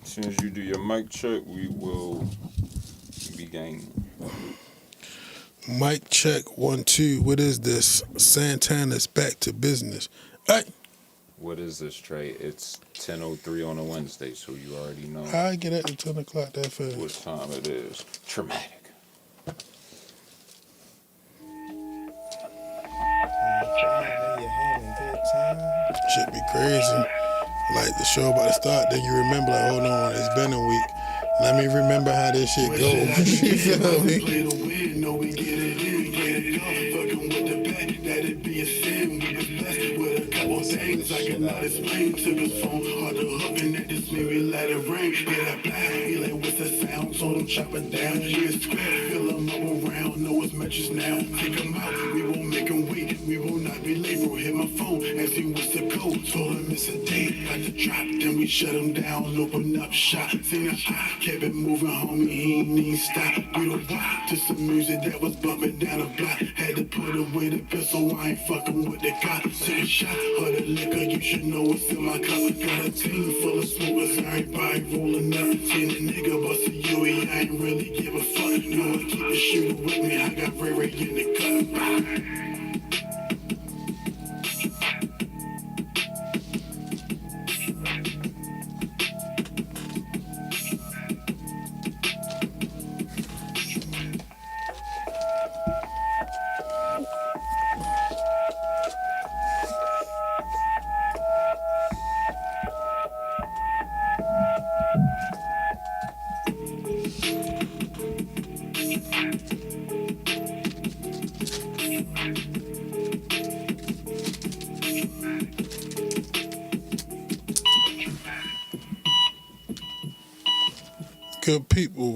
As soon as you do your mic check, we will begin. Mic check 1 2. What is this? Santana's back to business. Hey. What is this, Trey? It's 10:03 on a Wednesday, so you already know. I get at the 10 o'clock that fast. What time it is? Traumatic. Should be crazy. Like the show about to start, then you remember, like, hold on, it's been a week. Let me remember how this shit goes. You feel me? Things I cannot explain. Took his phone, hard to hook, and at this minute we let it rain. Get up black, he like, what's that sound? Told him chop it down. He is square, feel him all around. Know his matches now. Take him out, we won't make him wait. We will not be late. Bro, hit my phone, ask him what's the code. Told him it's a date, got the drop. Then we shut him down, open up shop. Seen a eye, kept it moving, homie. He ain't even stop. We don't rock to some music that was bumping down the block. Had to put away the pistol, I ain't fucking with the cop. Take a shot, the liquor, you should know what's in my cup. Got a team full of smokers, everybody rolling up. Seen a nigga bust a UE, I ain't really give a fuck. No, I keep the shooter with me, I got Ray Ray in the cup.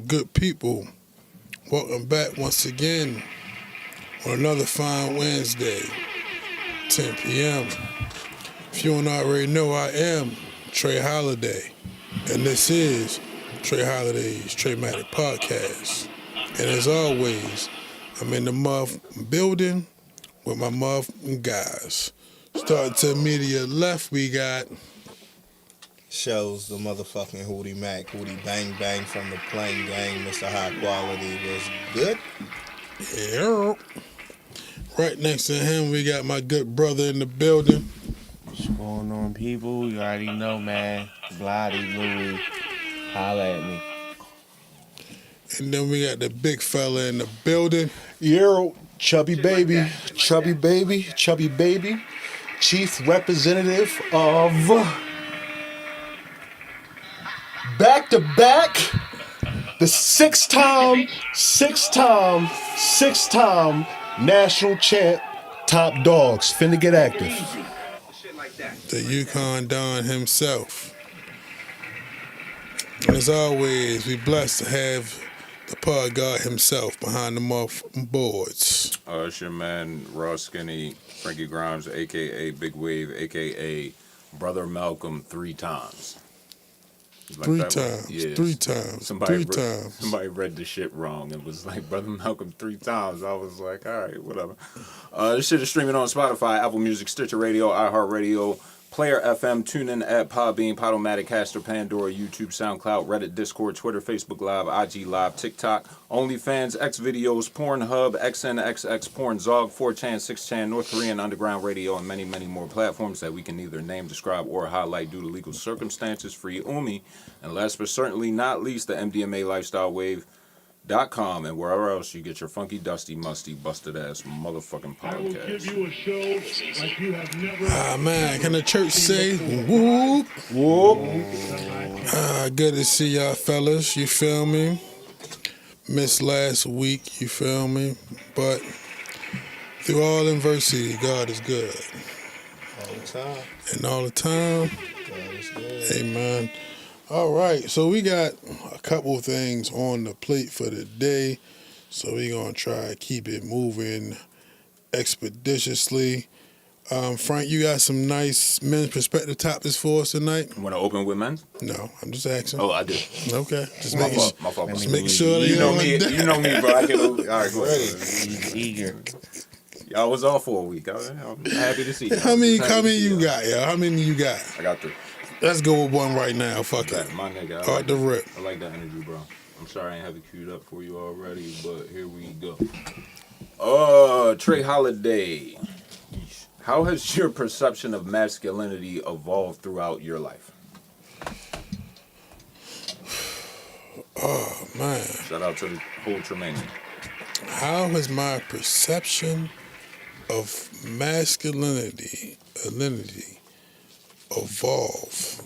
Good people, welcome back once again on another fine Wednesday, 10 p.m. If you don't already know, I am Trey Holiday, and this is Trey Holiday's TRAMATIC podcast. And as always, I'm in the building with my guys. Starting to immediate left, we got... Shows the motherfucking Hootie Mac, Hootie Bang Bang from the Plain Gang, Mr. High Quality was good. Yeah. Right next to him, we got my good brother in the building. What's going on, people? You already know, man. Bloody Louie, holla at me. And then we got the big fella in the building. Yeah, chubby baby, chief representative of... Back to back, the six-time national champ, Top Dogs, finna get active. The Yukon Don himself. And as always, we blessed to have the pod god himself behind the boards. It's your man, Raw Skinny, Frankie Grimes, a.k.a. Big Wave, a.k.a. Brother Malcolm 3 times. Like three times. Somebody read the shit wrong and was like, Brother Malcolm 3 times. I was like, all right, whatever. This shit is streaming on Spotify, Apple Music, Stitcher Radio, iHeartRadio, Player FM, TuneIn app, Podbean, Podomatic, Caster, Pandora, YouTube, SoundCloud, Reddit, Discord, Twitter, Facebook Live, IG Live, TikTok, OnlyFans, Xvideos, Pornhub, XNXX, Pornzog, 4chan, 6chan, North Korean Underground Radio, and many, many more platforms that we can neither name, describe, or highlight due to legal circumstances. Free Umi. And last but certainly not least, the MDMALifestyleWAVE.com and wherever else you get your funky, dusty, musty, busted ass motherfucking podcast. I will give you a show like you have never. Man, can the church say whoop? Whoop. Good to see y'all fellas, you feel me? Missed last week, you feel me? But through all adversity, God is good. All the time. And all the time, God is good. amen. All right, so we got a couple of things on the plate for the day. So we're going to try to keep it moving expeditiously. Frank, you got some nice men's perspective topics for us tonight? Want to open with men? No, I'm just asking. Oh, I do. Okay. Just My making, fault. My fault. just making sure that You know me, bro. I get all right, go ahead. He's eager. Y'all was off for a week. I'm happy to see you. How many you got, yo? How many you got? I got 3. Let's go with one right now. Fuck Okay, it. my nigga. Off the rip. I like that energy, bro. I'm sorry I ain't have it queued up for you already, but here we go. Trey Holiday. How has your perception of masculinity evolved throughout your life? Oh, man. Shout out to the whole Tremaine. How has my perception of masculinity evolved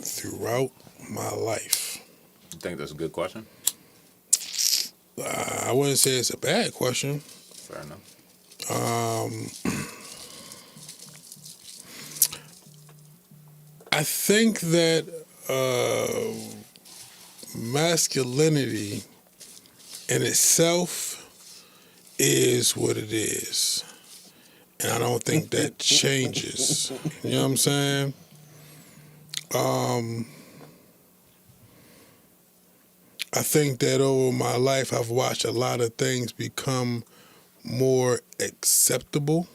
throughout my life? You think that's a good question? I wouldn't say it's a bad question. Fair enough. I think that masculinity in itself is what it is. And I don't think that changes. You know what I'm saying? I think that over my life, I've watched a lot of things become more acceptable.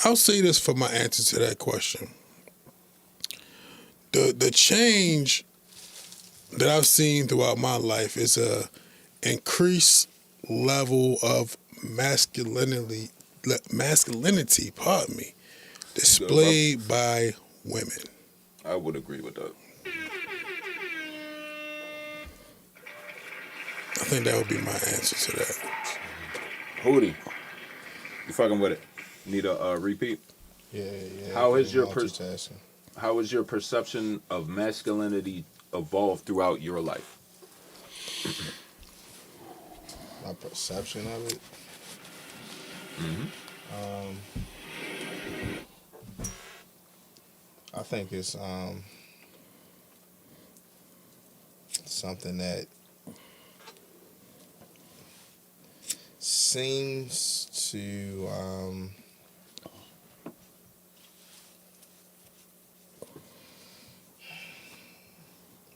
I'll say this for my answer to that question. The change that I've seen throughout my life is a increased level of masculinity, pardon me, displayed by women. I would agree with that. I think that would be my answer to that. Hootie, you fucking with it? Need a repeat? Yeah. How has your multitasking. How has your perception of masculinity evolved throughout your life? My perception of it. I think it's something that seems to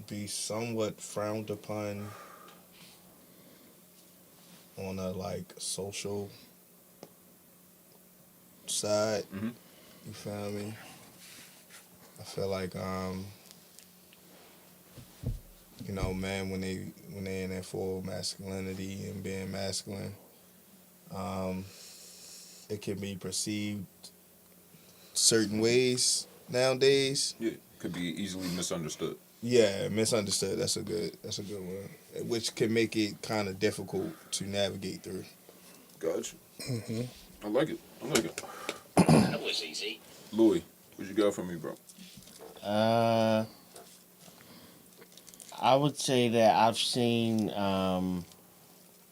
be somewhat frowned upon on a like social side. You feel me? I feel like you know, men when they in their full masculinity and being masculine, it can be perceived certain ways nowadays. Yeah, could be easily misunderstood. Yeah, misunderstood. That's a good one. Which can make it kind of difficult to navigate through. Gotcha. I like it. That was easy. Louis, what you got for me, bro? I would say that I've seen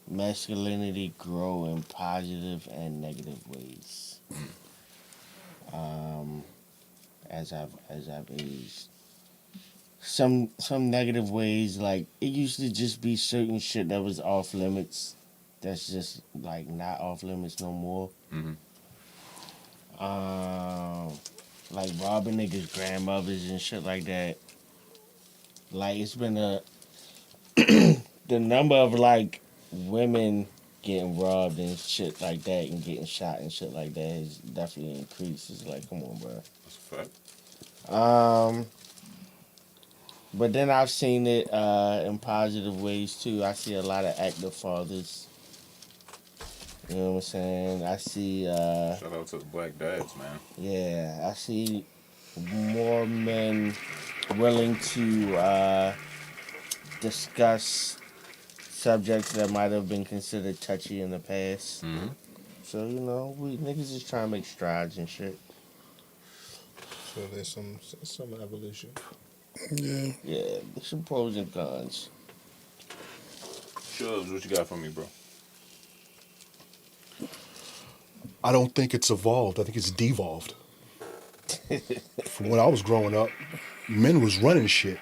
masculinity grow in positive and negative ways. As I've aged. Some negative ways, like it used to just be certain shit that was off limits. That's just like not off limits no more. Like robbing niggas' grandmothers and shit like that. Like it's been the number of like women getting robbed and shit like that and getting shot and shit like that has definitely increased. It's like, come on, bro. That's a fact. But then I've seen it in positive ways too. I see a lot of active fathers. You know what I'm saying? I see. Shout out to the black dads, man. Yeah, I see more men willing to discuss subjects that might have been considered touchy in the past. So you know, we niggas just trying to make strides and shit. So there's some evolution. Yeah. Yeah, there's some pros and cons. Shubs, what you got for me, bro? I don't think it's evolved. I think it's devolved. From when I was growing up, men was running shit.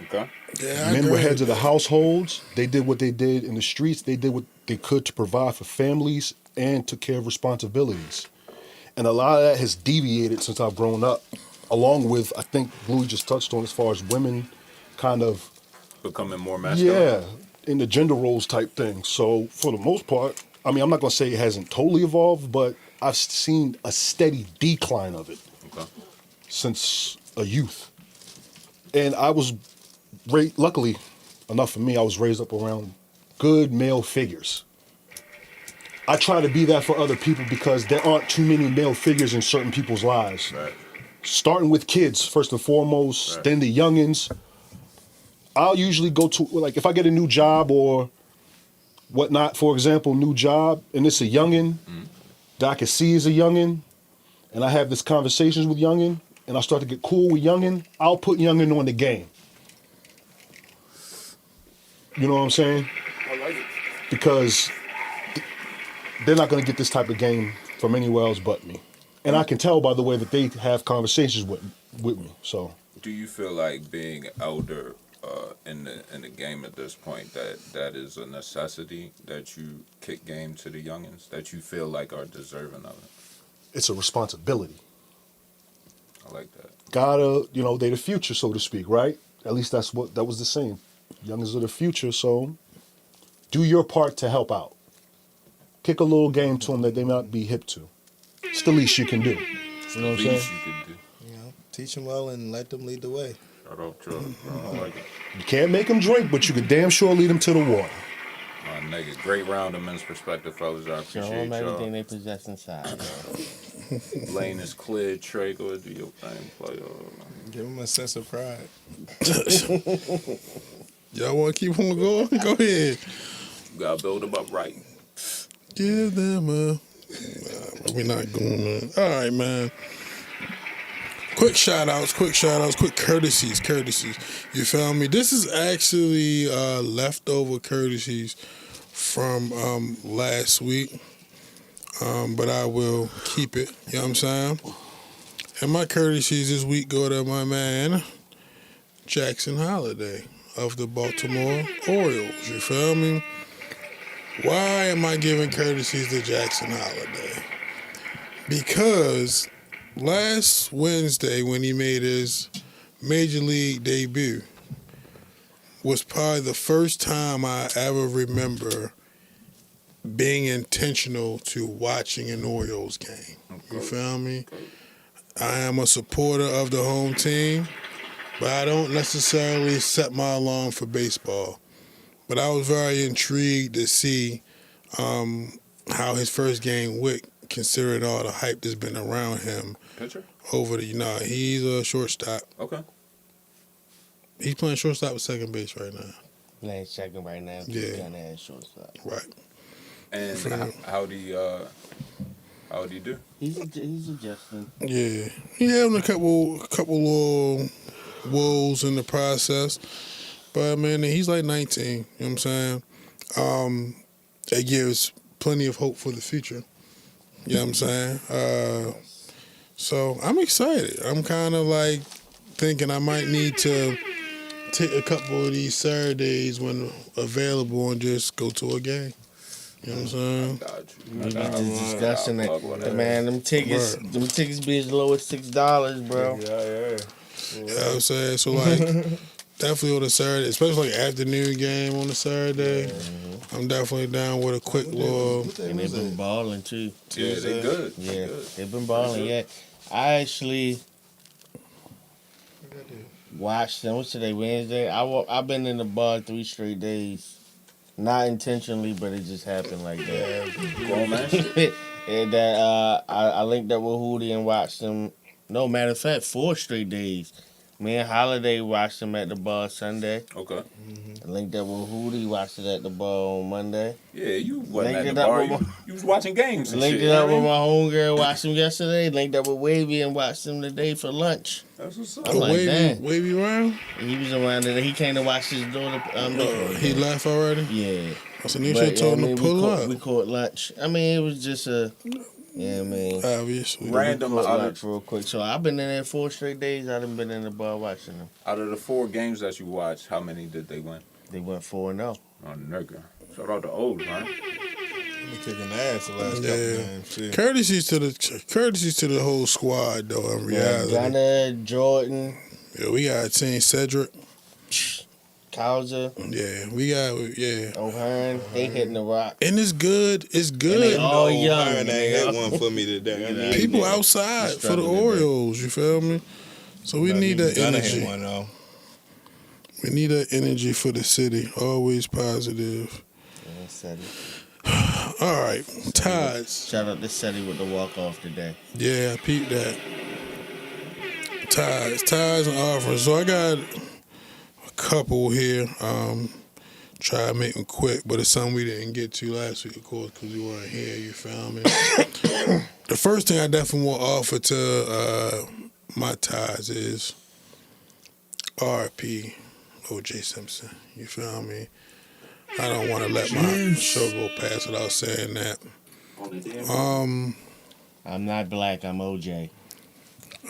Okay. Yeah, I Men were agree. heads of the households. They did what they did in the streets. They did what they could to provide for families and took care of responsibilities. And a lot of that has deviated since I've grown up, along with, I think Louis just touched on as far as women kind of, Becoming more masculine. yeah, in the gender roles type thing. So for the most part, I mean, I'm not going to say it hasn't totally evolved, but I've seen a steady decline of it Okay. since a youth. And I was, luckily enough for me, I was raised up around good male figures. I try to be that for other people because there aren't too many male figures in certain people's lives. Right. Starting with kids, first and foremost, Right. then the youngins. I'll usually go to, like, if I get a new job or whatnot, for example, new job, and it's a youngin that I can see as a youngin, and I have this conversations with youngin, and I start to get cool with youngin, I'll put youngin on the game. You know what I'm saying? I like it. Because they're not going to get this type of game from anywhere else but me. And I can tell by the way that they have conversations with me. So, Do you feel like being elder in the game at this point that is a necessity that you kick game to the youngins that you feel like are deserving of it? it's a responsibility. I like that. Gotta, they the future, so to speak, right? At least that was the saying. Youngins are the future, so do your part to help out. Kick a little game to them that they might be hip to. It's the least you can do. You know what I'm saying? Least you could do. Teach them well and let them lead the way. Shout out to bro. I like it. You can't make them drink, but you could damn sure lead them to the water. My nigga, great round of men's perspective, fellas. I Show appreciate them everything y'all. they possess inside. Bro. Lane is clear. Trey, go ahead, do your thing. Play. Give them a sense of pride. Y'all want to keep on going? Go ahead. You gotta build them up right. Give them a. We're not going to. All right, man. Quick shout outs, quick courtesies. You feel me? This is actually leftover courtesies from last week. But I will keep it. You know what I'm saying? And my courtesies this week go to my man, Jackson Holiday of the Baltimore Orioles. You feel me? Why am I giving courtesies to Jackson Holiday? Because last Wednesday when he made his Major League debut was probably the first time I ever remember being intentional to watching an Orioles game. You feel me? I am a supporter of the home team, but I don't necessarily set my alarm for baseball. But I was very intrigued to see how his first game went, considering all the hype that's been around him. Pitcher? Over the, he's a shortstop. Okay. He's playing shortstop with second base right now. Playing second right now. Yeah. He's gonna add shortstop. Right. And how do you do? He's adjusting. Yeah. He having a couple little woes in the process. But man, he's like 19. You know what I'm saying? That gives plenty of hope for the future. You know what I'm saying? So I'm excited. I'm kind of like thinking I might need to take a couple of these Saturdays when available and just go to a game. You know what I'm saying? Got you. We just discussing I'll fuck with it. that. Man, them tickets be as low as $6, bro. You know what I'm saying? So like definitely on a Saturday, especially like afternoon game on a Saturday. I'm definitely down with a quick little. And they've been balling too. Yeah, they good. Yeah, They good. they've been balling. Yeah, I actually watched them. What's today? Wednesday. I've been in the bar 3 straight days, not intentionally, but it just happened like that. Go on, man. And that I linked up with Hootie and watched them. No, matter of fact, 4 straight days. Me and Holiday watched them at the bar Sunday. Okay. I linked up with Hootie, watched it at the bar on Monday. Yeah, you wasn't Linked at the it up bar. with You was watching games and Linked shit. it up you with know my homegirl, watched them yesterday. Linked up with Wavy and watched them today for lunch. That's what's up. I'm like, damn. Wavy round? He was around there. He came to watch his daughter. He left already? Yeah. I said, you should have told him to pull up. We caught lunch. I mean, it was just a, Obviously. Random. caught Out lunch real quick. So I've been in there 4 straight days. I done been in the bar watching them. of the 4 games that you watched, how many did they win? They went 4-0. Oh, nigga. Shout out to old, man. Been kicking ass the last couple games. Shit. Courtesies to the whole squad, though, in reality. Gunner, Jordan. Yeah, we got team Cedric. Causa, Yeah, we got O'Hearn, they hitting the rock. and it's good. It's And good. they all young. Iron ain't you hit know? one for me today. I mean, People outside Just for the struggling today. Orioles. You feel me? So we need that gonna energy. hit one though. We need that energy for the city. Always positive. Yeah, Seti. All right, ties. Shout out to Seti with the walk off today. Yeah, I peeped that. Ties and offers. So I got a couple here. Try to make them quick, but it's something we didn't get to last week, of course, because we weren't here. You feel me? The first thing I definitely want to offer to my ties is R.P. O.J. Simpson. You feel me? I don't want to let my show go past without saying that. I'm not black, I'm OJ.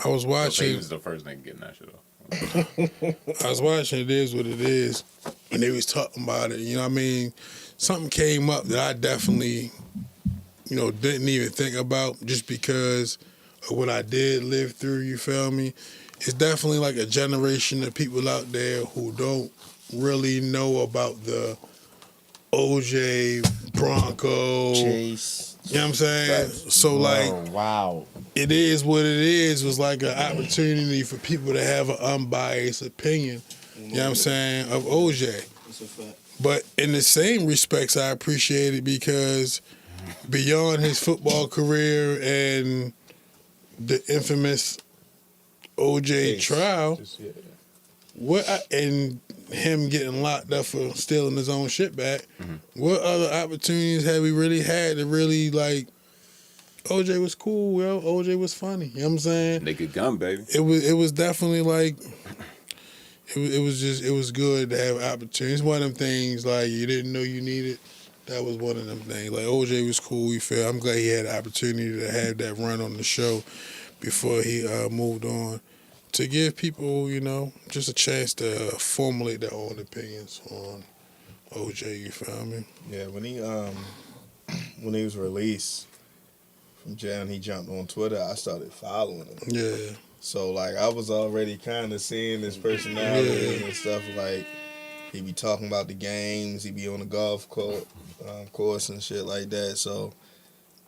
I was He watching. was the first nigga getting that shit off. I was watching It Is What It Is, and they was talking about it. You know what I mean? Something came up that I definitely, didn't even think about just because of what I did live through, you feel me? It's definitely like a generation of people out there who don't really know about the OJ, Bronco, Chase. you know what I'm saying? So, like, Oh, wow. It Is What It Is was like an opportunity for people to have an unbiased opinion, you know what I'm saying, of OJ. That's a fact. But in the same respects, I appreciate it because beyond his football career and the infamous OJ trial, and him getting locked up for stealing his own shit back, what other opportunities have we really had to really, like, OJ was cool, yo. OJ was funny. You know what I'm saying? Naked Gun, baby. It was definitely like it was good to have opportunities. One of them things like you didn't know you needed. That was one of them things. Like OJ was cool. You feel? I'm glad he had the opportunity to have that run on the show before he moved on. To give people, just a chance to formulate their own opinions on OJ. You feel me? Yeah, when he was released from jail and he jumped on Twitter, I started following him. Yeah. So like I was already kind of seeing his personality and stuff. Like he be talking about the games, he be on the golf course and shit like that. So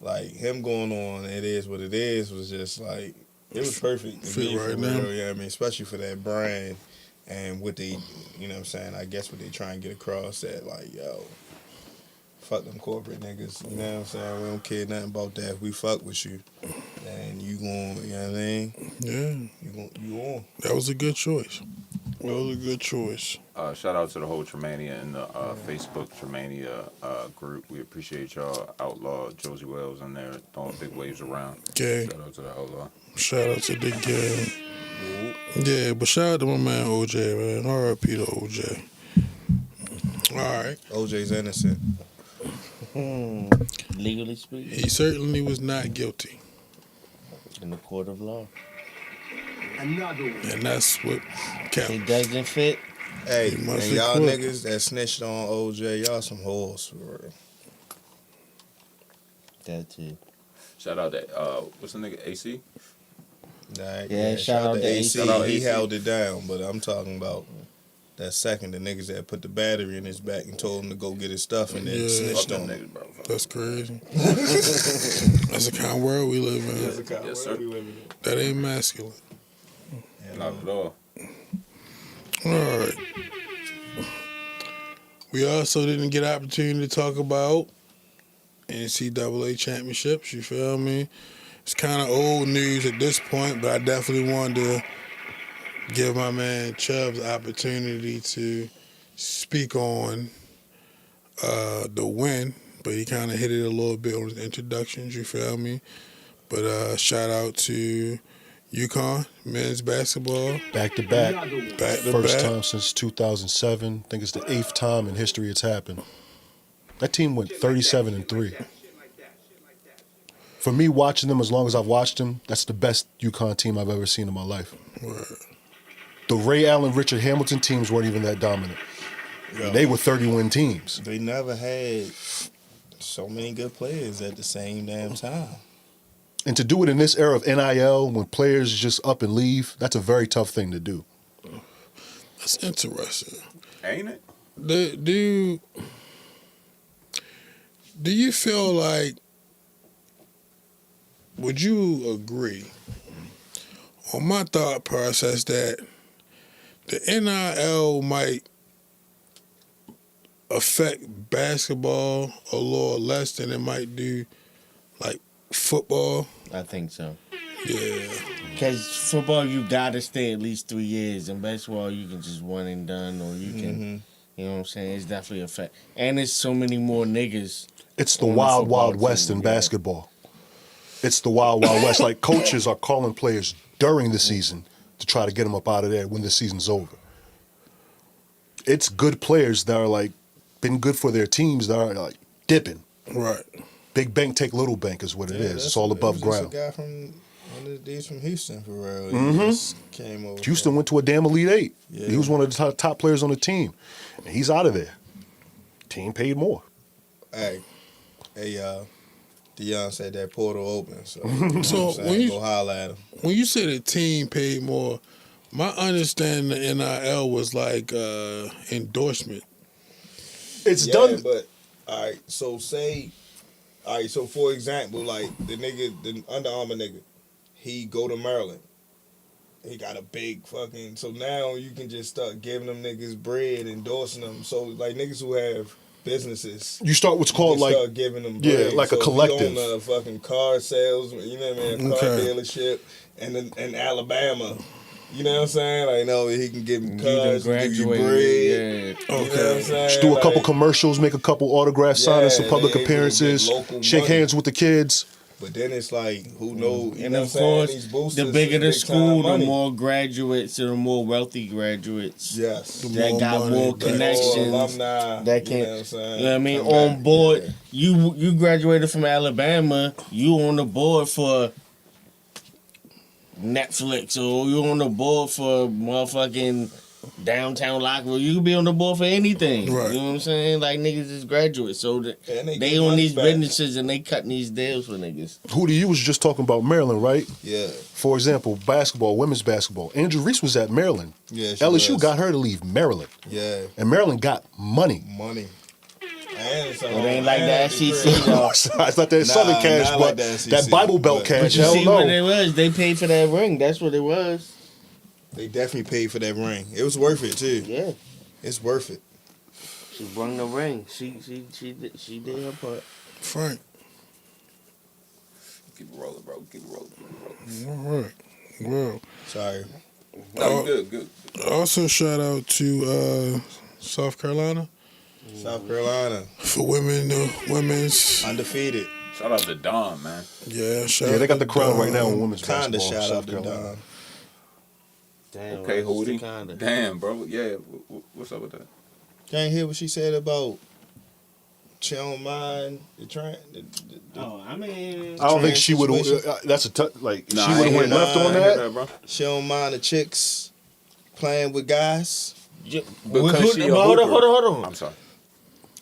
like him going on It Is What It Is was just like it was perfect to Fit me right for now. real. Yeah, I mean, especially for that brand and what they, you know what I'm saying. I guess what they try and get across that like yo. Fuck them corporate niggas, you know what I'm saying? We don't care nothing about that. If we fuck with you, then you gon', you know what I mean? Yeah. You on. That was a good choice. That was a good choice. Shout out to the whole Tremania and the Facebook Tremania group. We appreciate y'all. Outlaw Josie Wells in there throwing big waves around. Okay. Shout out to the Outlaw. Shout out to the gang. Yeah, but shout out to my man OJ, man. R.I.P. to OJ. All right. OJ's innocent. Legally speaking, He certainly was not guilty. in the court of law. And that's what It counts. doesn't fit. Hey, He and must y'all have quit. niggas that snitched on OJ, y'all some whores for real. That's it. Shout out to what's the nigga AC? Right? Yeah, shout out to AC. Shout out He AC. held it down, but I'm talking about that second, the niggas that put the battery in his back and told him to go get his stuff and then Yeah. Fuck snitched them on him. niggas, bro. That's crazy. That's the kind of world we live in. Yes, sir. That ain't masculine. Not at all. All right. We also didn't get an opportunity to talk about NCAA championships. You feel me? It's kind of old news at this point, but I definitely wanted to give my man Chubbs the opportunity to speak on the win, but he kind of hit it a little bit on his introductions. You feel me? But shout out to UConn men's basketball. Back to back. Back to First back. time since 2007. I think it's the 8th time in history it's happened. That team went 37-3. For me, watching them as long as I've watched them, that's the best UConn team I've ever seen in my life. Word. The Ray Allen, Richard Hamilton teams weren't even that dominant. Yo, They were 30-win teams. they never had so many good players at the same damn time. And to do it in this era of NIL, when players just up and leave, that's a very tough thing to do. That's interesting. Ain't it? Do you feel like, would you agree on my thought process that the NIL might affect basketball a little less than it might do like football? I think so. Yeah. Because football, you gotta stay at least 3 years. In basketball, you can just one and done, or you can, you know what I'm saying? It's definitely a fact. And there's so many more niggas. It's the on wild, football wild west team, in yeah. basketball. It's the wild, wild west. Like coaches are calling players during the season to try to get them up out of there when the season's over. It's good players that are like been good for their teams that are like dipping. Right. Big bank take little bank is what it is. It's all above It was ground. just a guy from one of the dudes from Houston for real. He Mm-hmm. just came over. Houston went to a damn Elite Eight. Yeah. He was one of the top players on the team. And he's out of there. Team paid more. Hey, y'all. Deion said that portal open, so, So when you- go holler at him. When you say the team paid more, my understanding of NIL was like endorsement. It's Yeah, done. but all right. So so for example, like the Under Armour nigga, he go to Maryland. He got a big fucking. So now you can just start giving them niggas bread, endorsing them. So like niggas who have businesses, You start what's called you like start giving them yeah, bread. like a So if collective. you own a fucking car sales, you know what I mean, car Okay. dealership, and in Alabama. You know what I'm saying? Like, no, he can give him You done cars, give you graduated, bread. yeah. You know what I'm saying? just do a couple Like, commercials, make a couple autograph signings, some Yeah, public they appearances, get local shake money. hands with the kids. But then it's like, who knows? You And know of what I'm saying? course, These boosters the bigger the is big-time school, the money. more graduates, the more wealthy graduates Yes. that more got money, more the More connections. alumni. That You know can, what I'm saying? you know what I mean, Come on back. board. You graduated from Alabama, you on the board for Netflix, or you on the board for motherfucking Downtown Lockville. You could be on the board for anything. Right. You know what I'm saying? Like niggas is graduates, so And they get own money these back. businesses and they cutting these deals for niggas. Hootie, you was just talking about Maryland, right? Yeah. For example, basketball, women's basketball. Andrew Reese was at Maryland. Yeah, she LSU was. got her to leave Maryland. Yeah. And Maryland got money. Money. And some, It ain't like the and SEC crib. though. It's not that Southern cash, not but like the SEC, that Bible Belt but- cash. But you Hell see what no. it was? They paid for that ring. That's what it was. They definitely paid for that ring. It was worth it too. Yeah. It's worth it. She brung the ring. She did her part. Frank. Keep it rolling, bro. Keep it rolling. Keep it rolling. All right. Well, Sorry. No, good. also shout out to South Carolina South Carolina. for women's. Undefeated. Shout out to Don, man. Yeah, shout Yeah, they got out the to crown right now in Dawn. women's Kinda basketball. shout South out to Carolina. Don. Damn. Okay, what's the Hootie. kinda? Damn, bro. Yeah, what's up with that? Can't hear what she said about she don't mind the train. Oh, I mean, I don't think she would have. Situation. That's a like. Nah, she I would have ain't went hear left that. on I ain't hear that. bro. She don't mind the chicks playing with guys. Because she a hold on, hooper. hold on. I'm sorry.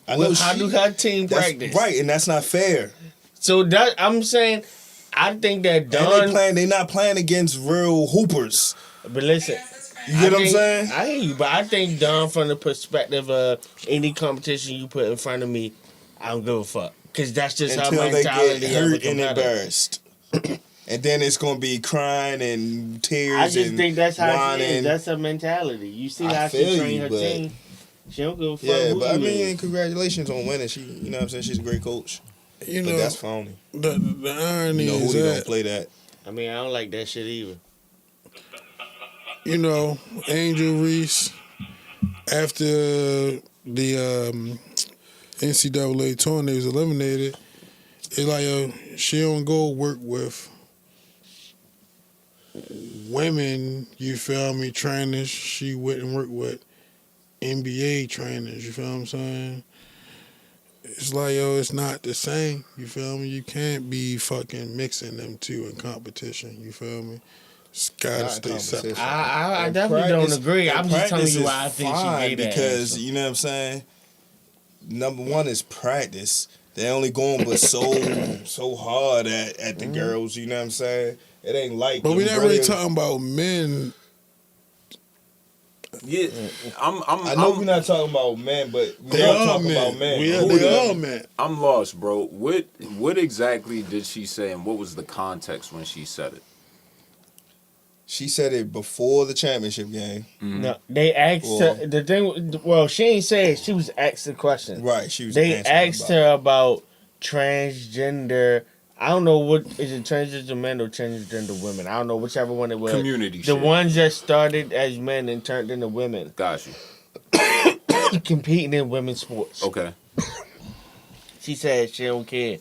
I Well, know how she- do her team that's practice? right, and that's not fair. So that I'm saying, I think that And Don. they not playing against real hoopers. But listen, You get what I'm think- saying? I hear you, but I think Don, from the perspective of any competition you put in front of me, I don't give a fuck, because that's just Until her they mentality. get of a hurt and competitor. embarrassed. And then it's gonna be crying and tears. I just and think that's how she whining. is. That's her mentality. You see I how she feel train you, her but- team. She don't give a fuck. Yeah, who but I you mean, is. congratulations on winning. She, you know what I'm saying? She's a great coach. You But know, that's phony. the irony You know is who don't that, play that. I mean, I don't like that shit either. you know, Angel Reese, after the NCAA tournament was eliminated, it's like she don't go work with women, you feel me, trainers. She went and worked with NBA trainers, you feel what I'm saying? It's like, it's not the same, you feel me? You can't be fucking mixing them two in competition, you feel me? It's gotta Not stay competition. separate. I And definitely don't practice- agree. and I'm just telling practice you is why I think fine she gave that because answer. you know what I'm saying. Number one is practice. They only going but so hard at the girls. You know what I'm saying. It ain't like. But we're them not really brilliant- talking about men Yeah, I know we're not talking about men, but we They are are talking men. about men. They are men. I'm lost, bro. What exactly did she say, and what was the context when she said it? She said it before the championship game. No, they asked her the thing. Well, she ain't say it. She was asked the question. Right, she was. They answering asked about her about transgender. I don't know what is it, transgender men or transgender women. I don't know whichever one it was. Community The shit. ones that started as men and turned into women, Got you. competing in women's sports. Okay. She said she don't care.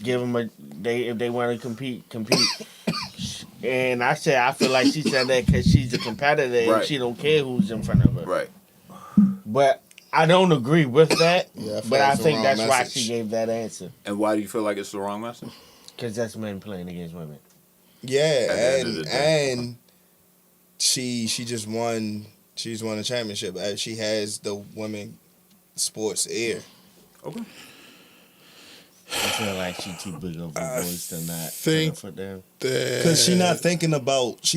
Give them if they want to compete. And I said I feel like she said that because she's a competitor Right. and she don't care who's in front of her. Right. But I don't agree with that. Yeah, I feel but I it's the think wrong that's why message. she gave that answer. And why do you feel like it's the wrong message? Because that's men playing against women. Yeah, At the end of the day. and she just won. She's won a championship. She has the women sports ear. Okay. I feel like she too big of a voice to not think- for them. Because she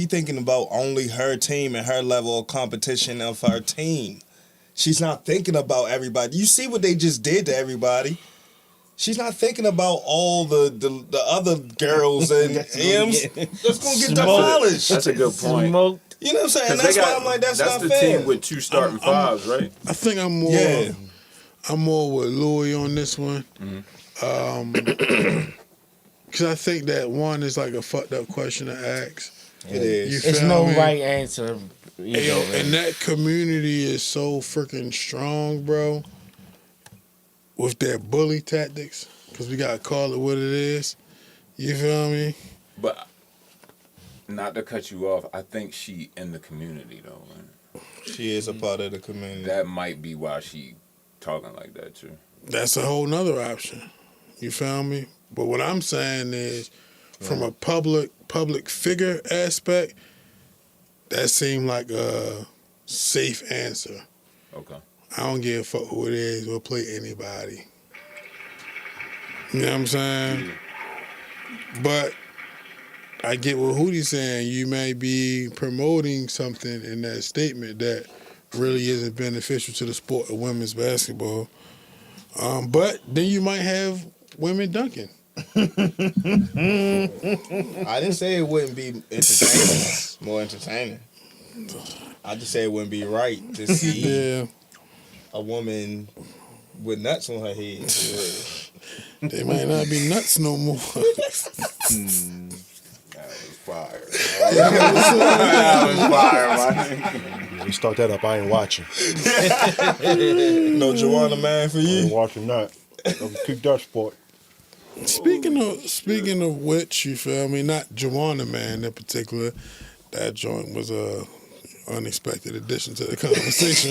thinking about only her team and her level of competition of her team. She's not thinking about everybody. You see what they just did to everybody. She's not thinking about all the other girls and M's that's gonna get demolished. That's a good point. Smoked. You know what I'm saying? 'Cause That's they why got- I'm like, that's not the fair. team with 2 starting fives, right? I think I'm more. Yeah. I'm more with Louis on this one. Because I think that one is like a fucked up question to ask. It is. You It's feel no me? right answer. either, Yo, man. and that community is so freaking strong, bro. With their bully tactics, because we gotta call it what it is. You feel me? But not to cut you off, I think she in the community though, man. She is a part of the community. That might be why she talking like that too. That's a whole nother option. You feel me? But what I'm saying is, from a public figure aspect, that seemed like a safe answer. Okay. I don't give a fuck who it is. We'll play anybody. You know what I'm saying? But I get what Hootie's saying. You may be promoting something in that statement that really isn't beneficial to the sport of women's basketball. But then you might have women dunking. I didn't say it wouldn't be entertaining, more entertaining. I just say it wouldn't be right to see Yeah. a woman with nuts on her head. They might not be nuts no more. That was fire. Yeah, you start that up. I ain't watching. No Joanna man for I ain't you. watching that. Keep that sport. Speaking of which, you feel me? Not Joanna Man in particular. That joint was a unexpected addition to the conversation.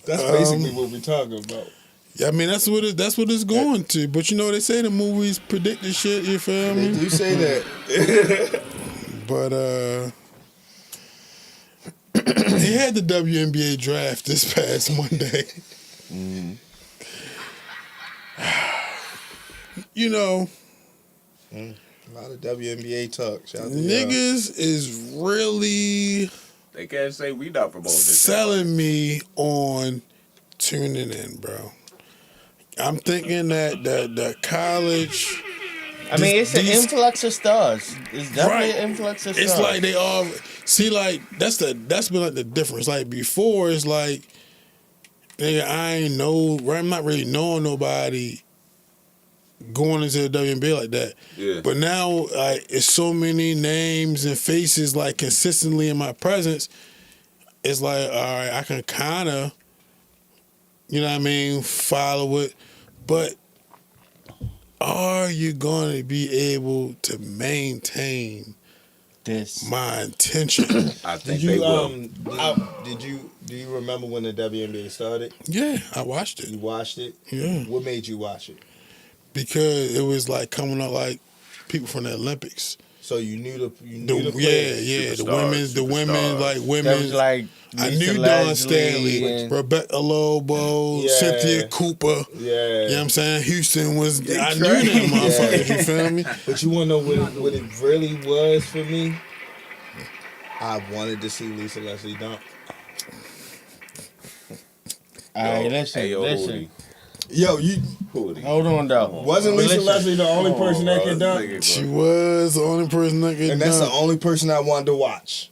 That's basically what we're talking about. Yeah, I mean that's what it's going to. But you know they say the movies predict the shit. You feel They me? do say that. But he had the WNBA draft this past Monday. You know, A lot of WNBA talk. Shout out to y'all. niggas is really They can't say we not promoting this. selling me on tuning in, bro. I'm thinking that the college, I mean, it's an these- influx of stars. It's definitely Right. an influx of stars. it's like they all see like that's been like the difference. Like before, it's like nigga, I'm not really knowing nobody going into the WNBA like that. Yeah. But now, like, it's so many names and faces like consistently in my presence. It's like, all right, I can kind of, you know what I mean, follow it. But are you going to be able to maintain this. my attention? I think Did they you will. do you remember when the WNBA started? Yeah, I watched You it. watched it? Yeah, What made you watch it? because it was like coming up like people from the Olympics. So you knew the The players. the Superstars, women, like That women. was like I Lisa knew Dawn Leslie Stanley, and- Rebecca Lobo, Yeah. Cynthia Cooper. Yeah. You know what I'm saying? Houston was. I knew trash. them motherfuckers. You feel me? But you want to know what it really was for me? I wanted to see Lisa Leslie dunk. All right, listen, Hey, yo, listen. Yo, you Hootie. Hold on, though. wasn't But Lisa listen. Leslie the only person that could dunk? She was the only person that could And that's the dunk. only person I wanted to watch.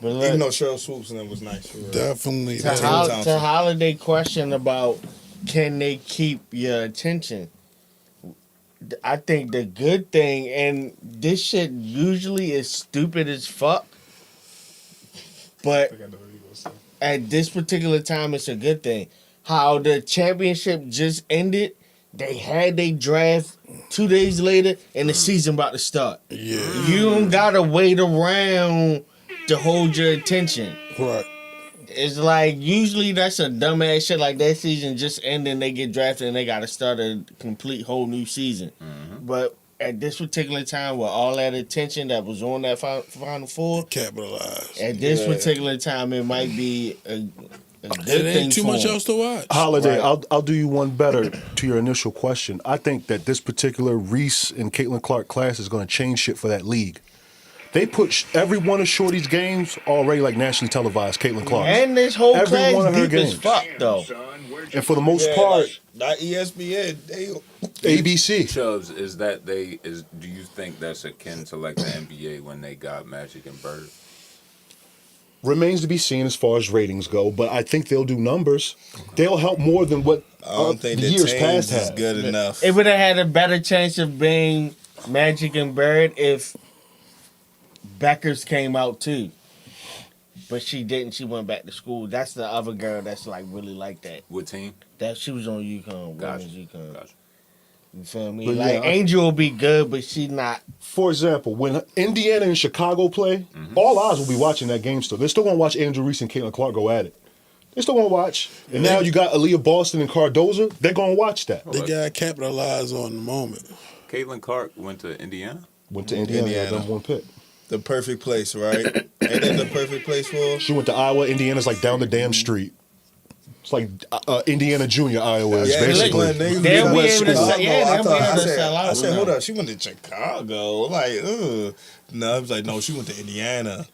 But Even though look, Cheryl Swoops and them was nice. For real. Definitely. to, Thompson. to Holiday question about can they keep your attention? I think the good thing, and this shit usually is stupid as fuck, but at this particular time, it's a good thing. How the championship just ended, they had their draft 2 days later, and the season about to start. Yeah. You don't gotta wait around to hold your attention. Right. It's like usually that's a dumbass shit. Like that season just ended, and they get drafted, and they gotta start a complete whole new season. But at this particular time, with all that attention that was on that Final Four, Capitalized. at this particular time, it might be a good It thing ain't too for much 'em. else to watch. Holiday, Right. I'll do you one better to your initial question. I think that this particular Reese and Caitlin Clark class is going to change shit for that league. They put every one of Shorty's games already like nationally televised. Caitlin Clark, And this whole Every class one of her deep as games. fuck though. and for the most part, Not ESPN. They ABC. Chubbs, do you think that's akin to like the NBA when they got Magic and Bird? Remains to be seen as far as ratings go, but I think they'll do numbers. They'll help more than what I don't think the the years teams past is had. good enough. It would have had a better chance of being Magic and Bird if Beckers came out too. But she didn't. She went back to school. That's the other girl that's like really like that. What team? That she was on UConn. Gotcha. Women's UConn. Gotcha. You feel me? But like yeah, Angel will be good, but she not. For example, when Indiana and Chicago play, all eyes will be watching that game still. They're still going to watch Angel Reese and Caitlin Clark go at it. They're still going to watch. And now you got Aaliyah Boston and Cardoza. They're going to watch that. They got to capitalize on the moment. Caitlin Clark went to Indiana. Went to Indiana, Indiana. got number one pick. The perfect place, right? Ain't that the perfect place for her? She went to Iowa. Indiana's like down the damn street. It's like Indiana Junior Iowa is Yeah, basically. when they was They'll at be West able to School. sell. Yeah, they'll be able to said, sell out. I said, hold up, she went to Chicago. Like, ugh. No, I was like, no, she went to Indiana.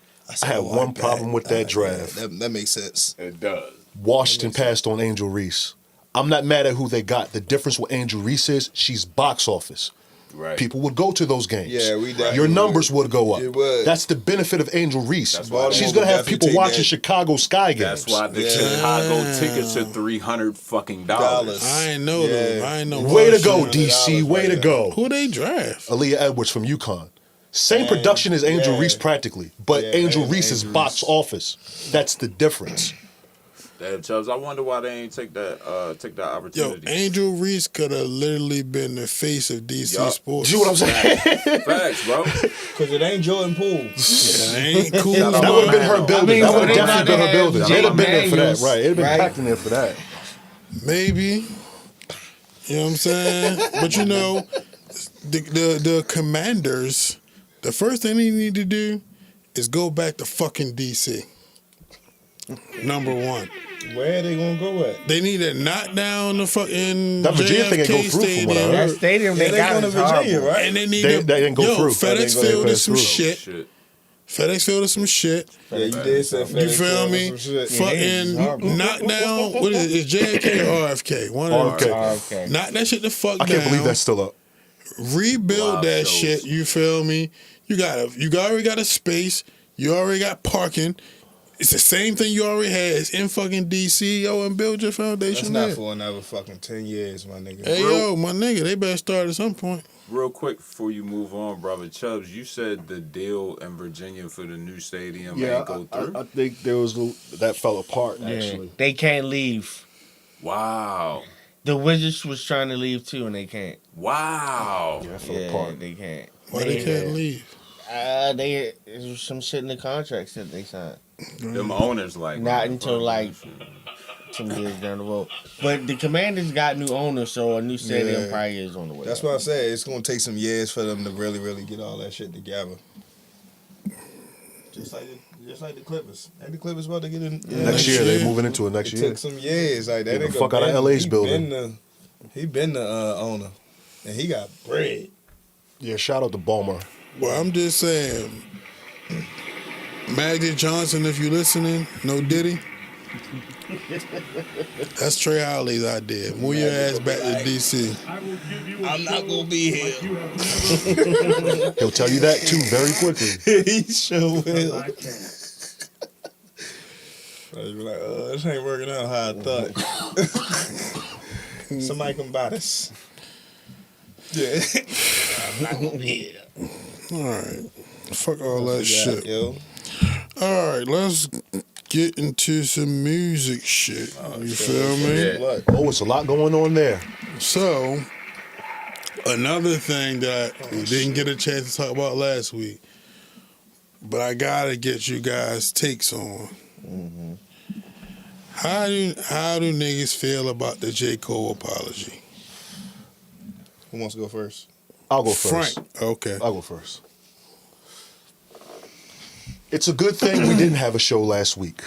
I had one problem with that draft. That makes sense. It does. Washington passed on Angel Reese. I'm not mad at who they got. The difference with Angel Reese is she's box office. Right. People would go to those games. Yeah, we definitely Your numbers would go up. It would. That's the benefit of Angel Reese. That's why She's Baltimore gonna would have people definitely watching take Chicago Sky games. That's why the Yeah. Chicago tickets are $300 fucking dollars. I ain't know though. I ain't know. Way to go, Washington. DC. Way to go. Who they draft? Aaliyah Edwards from UConn. Same And- production as Angel yeah. Reese practically, but Yeah, Angel and Reese is Angel box Reese. office. That's the difference. Damn, Chubbs, I wonder why they ain't take that Yo, opportunity. Angel Reese could have literally been the face of DC Yup. sports. Do you know what I'm saying? Facts, bro. Because it ain't Jordan Poole. That ain't cool. Shout out That would have been her I building. mean, That would they have definitely been her might building. have They'd have been there for that, Daniels, right? It'd have been right? packed in there for that. Maybe. You know what I'm saying? But you know, the Commanders, the first thing they need to do is go back to fucking DC. Number one. Where are they going to go at? They need to knock down the fucking That Virginia JFK thing ain't go through from Stadium. what I heard. That stadium Yeah, they they got going to is Virginia, horrible. right? And they need They to didn't go through. FedEx They ain't gonna Field is pass some through. shit. Shit. FedEx Field is some shit. Yeah, you did say FedEx You feel Field me? or some shit. Fucking horrible. knock down. What is it? It's JFK or RFK? One of RFK. them. Okay. Knock that shit the fuck I down. can't believe that's still up. Rebuild Wow, that shows. shit. You feel me? You already got a space. You already got parking. It's the same thing you already had. It's in fucking DC, yo, and build your That's foundation not there. for another fucking 10 years, my nigga. Hey, yo, my nigga, they better start at some point. Real quick before you move on, brother Chubbs, you said the deal in Virginia for the new stadium ain't go through. I think there was that fell apart Yeah, actually. they can't leave. Wow. The Wizards was trying to leave too, and they can't. Wow. Yeah, that fell Yeah, apart. they can't. Why they can't leave? They there's some shit in the contracts that they signed. Them owners like Not until like some years down the road. But the Commanders got new owners, so a new stadium Yeah. probably is on the way. That's what I said. It's going to take some years for them to really, really get all that shit together. Just like the Clippers. Ain't the Clippers about to get in? Next year, they moving into it next It year. took some years. Like that Get the nigga fuck out of been- LA's he building. He been the owner, and he got bread. Yeah, shout out to Balmer. Well, I'm just saying, Magic Johnson, if you listening, no Diddy. That's Trey Howley's idea. Move your ass back to DC. I will give you a I'm not show gonna be like here. you have never He'll tell you that too very quickly. He sure will. I can. I'd be like, this ain't working out how I thought. Somebody come buy this. Yeah. I'm not gonna be here. All right. Fuck all that shit. Yo. All right, let's get into some music shit. You feel me? What? Oh, it's a lot going on there. So, another thing that we didn't get a chance to talk about last week, but I gotta get you guys' takes on. Mm-hmm. How do niggas feel about the J. Cole apology? Who wants to go first? I'll go first. Frank. Okay. I'll go first. It's a good thing we didn't have a show last week,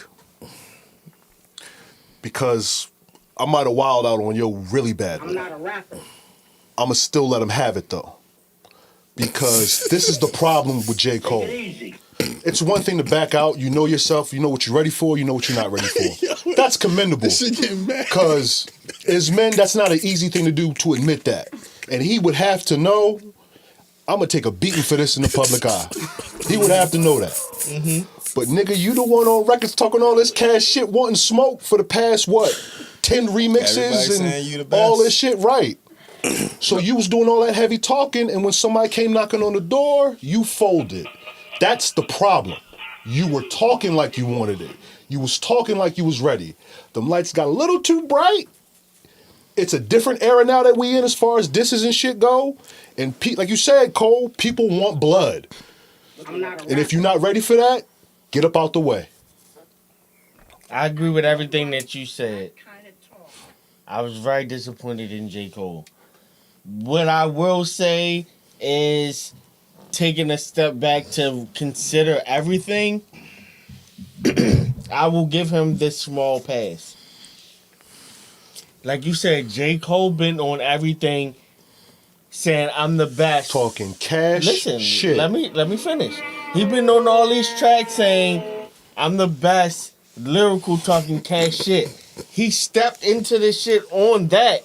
because I might have wilded out on Yo really badly. I'm not a rapper. I'ma still let him have it though, because this is the problem with J. Cole. Take it easy. It's one thing to back out. You know yourself. You know what you're ready for. You know what you're not ready for. That's commendable. This shit getting bad. Because as men, that's not an easy thing to do, to admit that. And he would have to know, I'm going to take a beating for this in the public eye. He would have to know that. Mm-hmm. But nigga, you the one on records talking all this cash shit, wanting smoke for the past, 10 remixes Everybody saying you the and best. all this shit, right. So you was doing all that heavy talking, and when somebody came knocking on the door, you folded. That's the problem. You were talking like you wanted it. You was talking like you was ready. Them lights got a little too bright. It's a different era now that we in as far as disses and shit go. And like you said, Cole, people want blood. I'm not a rapper. And if you're not ready for that, get up out the way. I agree with everything that you said. I was very disappointed in J. Cole. What I will say is, taking a step back to consider everything, I will give him this small pass. Like you said, J. Cole been on everything saying I'm the best. Talking cash Listen, shit. let me finish. He been on all these tracks saying I'm the best, lyrical talking cash shit. He stepped into this shit on that,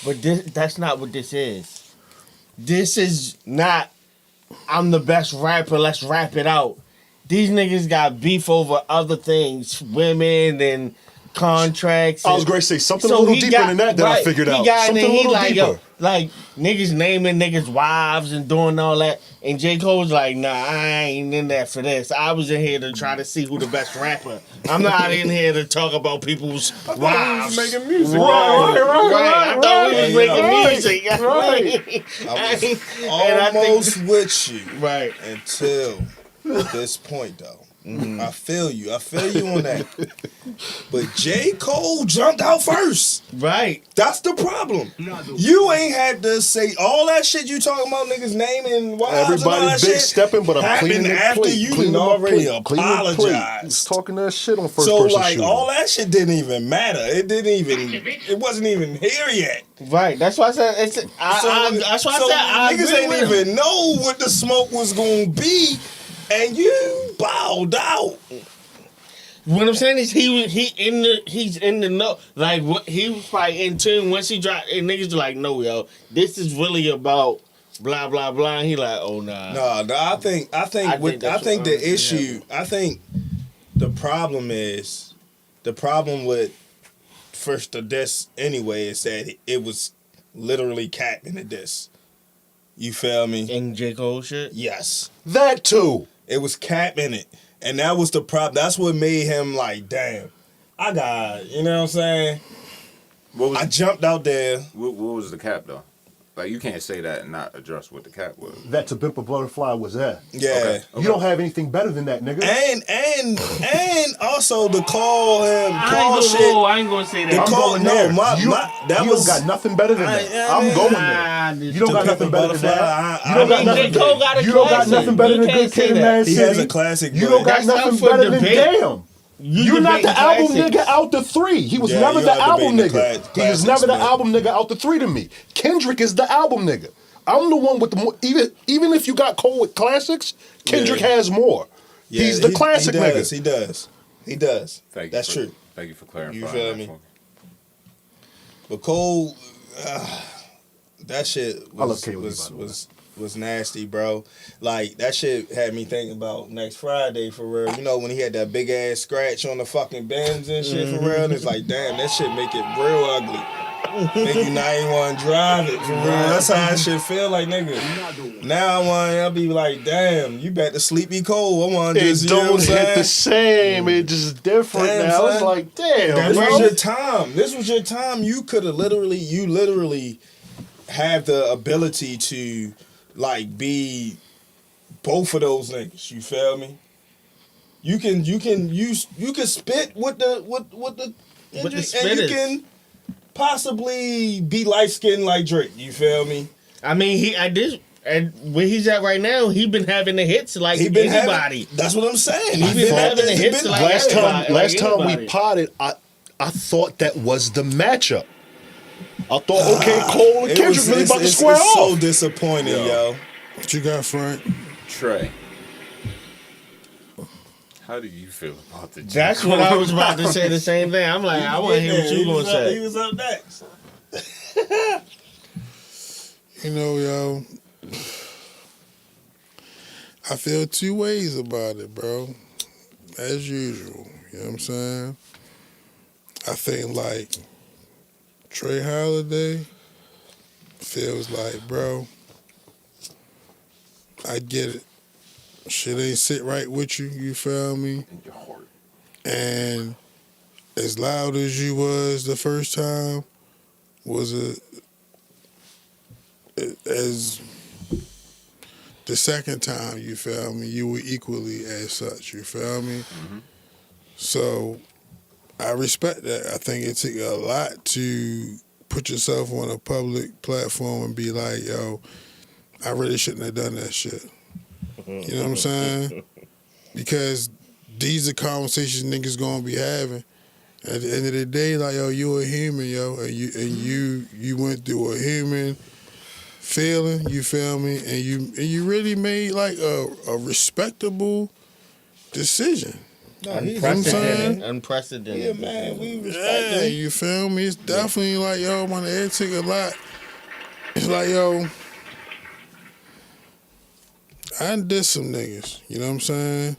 but that's not what this is. This is not I'm the best rapper, let's rap it out. These niggas got beef over other things, women and contracts. I was going to say something a little deeper than that I figured out. Something a little deeper. Like niggas naming niggas wives and doing all that. And J. Cole's like, nah, I ain't in there for this. I was in here to try to see who the best rapper. I'm not in here to talk about people's wives. Making music. Right. I thought we was making music. Right. I was almost with you. Right. Until this point, though. Mm-hmm. I feel you on that. But J. Cole jumped out first. Right. That's the problem. You ain't had to say all that shit you talking about, niggas naming wives. Everybody big shit stepping, but I'm cleaning the after plate. you Cleaning done my already plate. Cleaning the plate. apologized. Talking that shit on first So person like shooting. all that shit didn't even matter. It wasn't even here yet. Right. That's why I said that's why I said I niggas agree ain't with him. even know what the smoke was gonna be, and you bowed out. What I'm saying is he's in the know. Like what he was probably in tune once he dropped, and niggas are like, no, yo, this is really about blah blah blah. And he like, oh nah. No, I think the issue. I think the problem with first the diss anyway is that it was literally cat in the diss. You feel me? And J. Cole shit. Yes, that too. it was cap in it, and that was the problem. That's what made him like, damn, I got, you know what I'm saying? I jumped out there. What was the cap though? Like you can't say that and not address what the cap was. That To Pimp a Butterfly was that. Yeah. Okay. You don't have anything better than that, nigga. And also to call him I ain't gonna say that. I'm going there. You was don't got nothing better than that. I'm going there. You don't got nothing better than that. You don't got nothing. J. Cole got a You don't got classic. nothing better You than can't Good say Kid and that. Mad He City. has a classic. You don't got That's not nothing for better than debate. Damn. You're not the album nigga out the three. He was Yeah, never you the are album debating the nigga. He was classics, never the man. album nigga out the three to me. Kendrick is the album nigga. I'm the one with the more, even if you got Cole with classics, Kendrick has more. Yeah, He's the classic he does, nigga. He does. Thank you. That's true. Thank you for clarifying. You feel that me? for But Cole, that shit I love was KOD, by the way. was nasty, bro. Like that shit had me thinking about next Friday for real. You know when he had that big ass scratch on the fucking Benz and shit for real. And it's like, damn, that shit make it real ugly. Make you not even want to drive it for real. That's how that shit feel like, nigga. Now I'll be like, damn, you back to Sleepy Cole. I want to It just, you know don't what I'm hit saying? the same. It just different Damn, now. It's son. like, damn, This bro. was your time. This was your time. You could have literally have the ability to like be both of those niggas. You feel me? You can spit with the the and you spitters. can possibly be light skinned like Drake. You feel me? I mean, and where he's at right now, he been having the hits like He been anybody. That's what I'm saying. He been having the hits like last everybody, time we anybody. potted, I thought that was the matchup. I thought, okay, Cole and Kendrick really about to square it's off. so disappointing, yo. What you got, Frank? Trey, how do you feel about the? That's what I was about to say. The same thing. I'm like, I want to hear what you gonna He say. was up next. You know, yo, I feel two ways about it, bro. As usual. You know what I'm saying? I think, like, Trey Holiday feels like, bro, I get it. Shit ain't sit right with you, you feel me? In your heart. And as loud as you was the first time, as the second time, you feel me, you were equally as such, you feel me? Mm-hmm. So I respect that. I think it takes a lot to put yourself on a public platform and be like, yo, I really shouldn't have done that shit. You know what I'm saying? Because these are conversations niggas gonna be having. At the end of the day, like, yo, you a human, yo, and you went through a human feeling, you feel me? And you really made like a respectable decision. No, he's Unprecedented. Yeah, Unprecedented. man, we respect Yeah, him. you feel me? It's definitely like, yo, when it take a lot, it's like, yo, I done did some niggas, you know what I'm saying?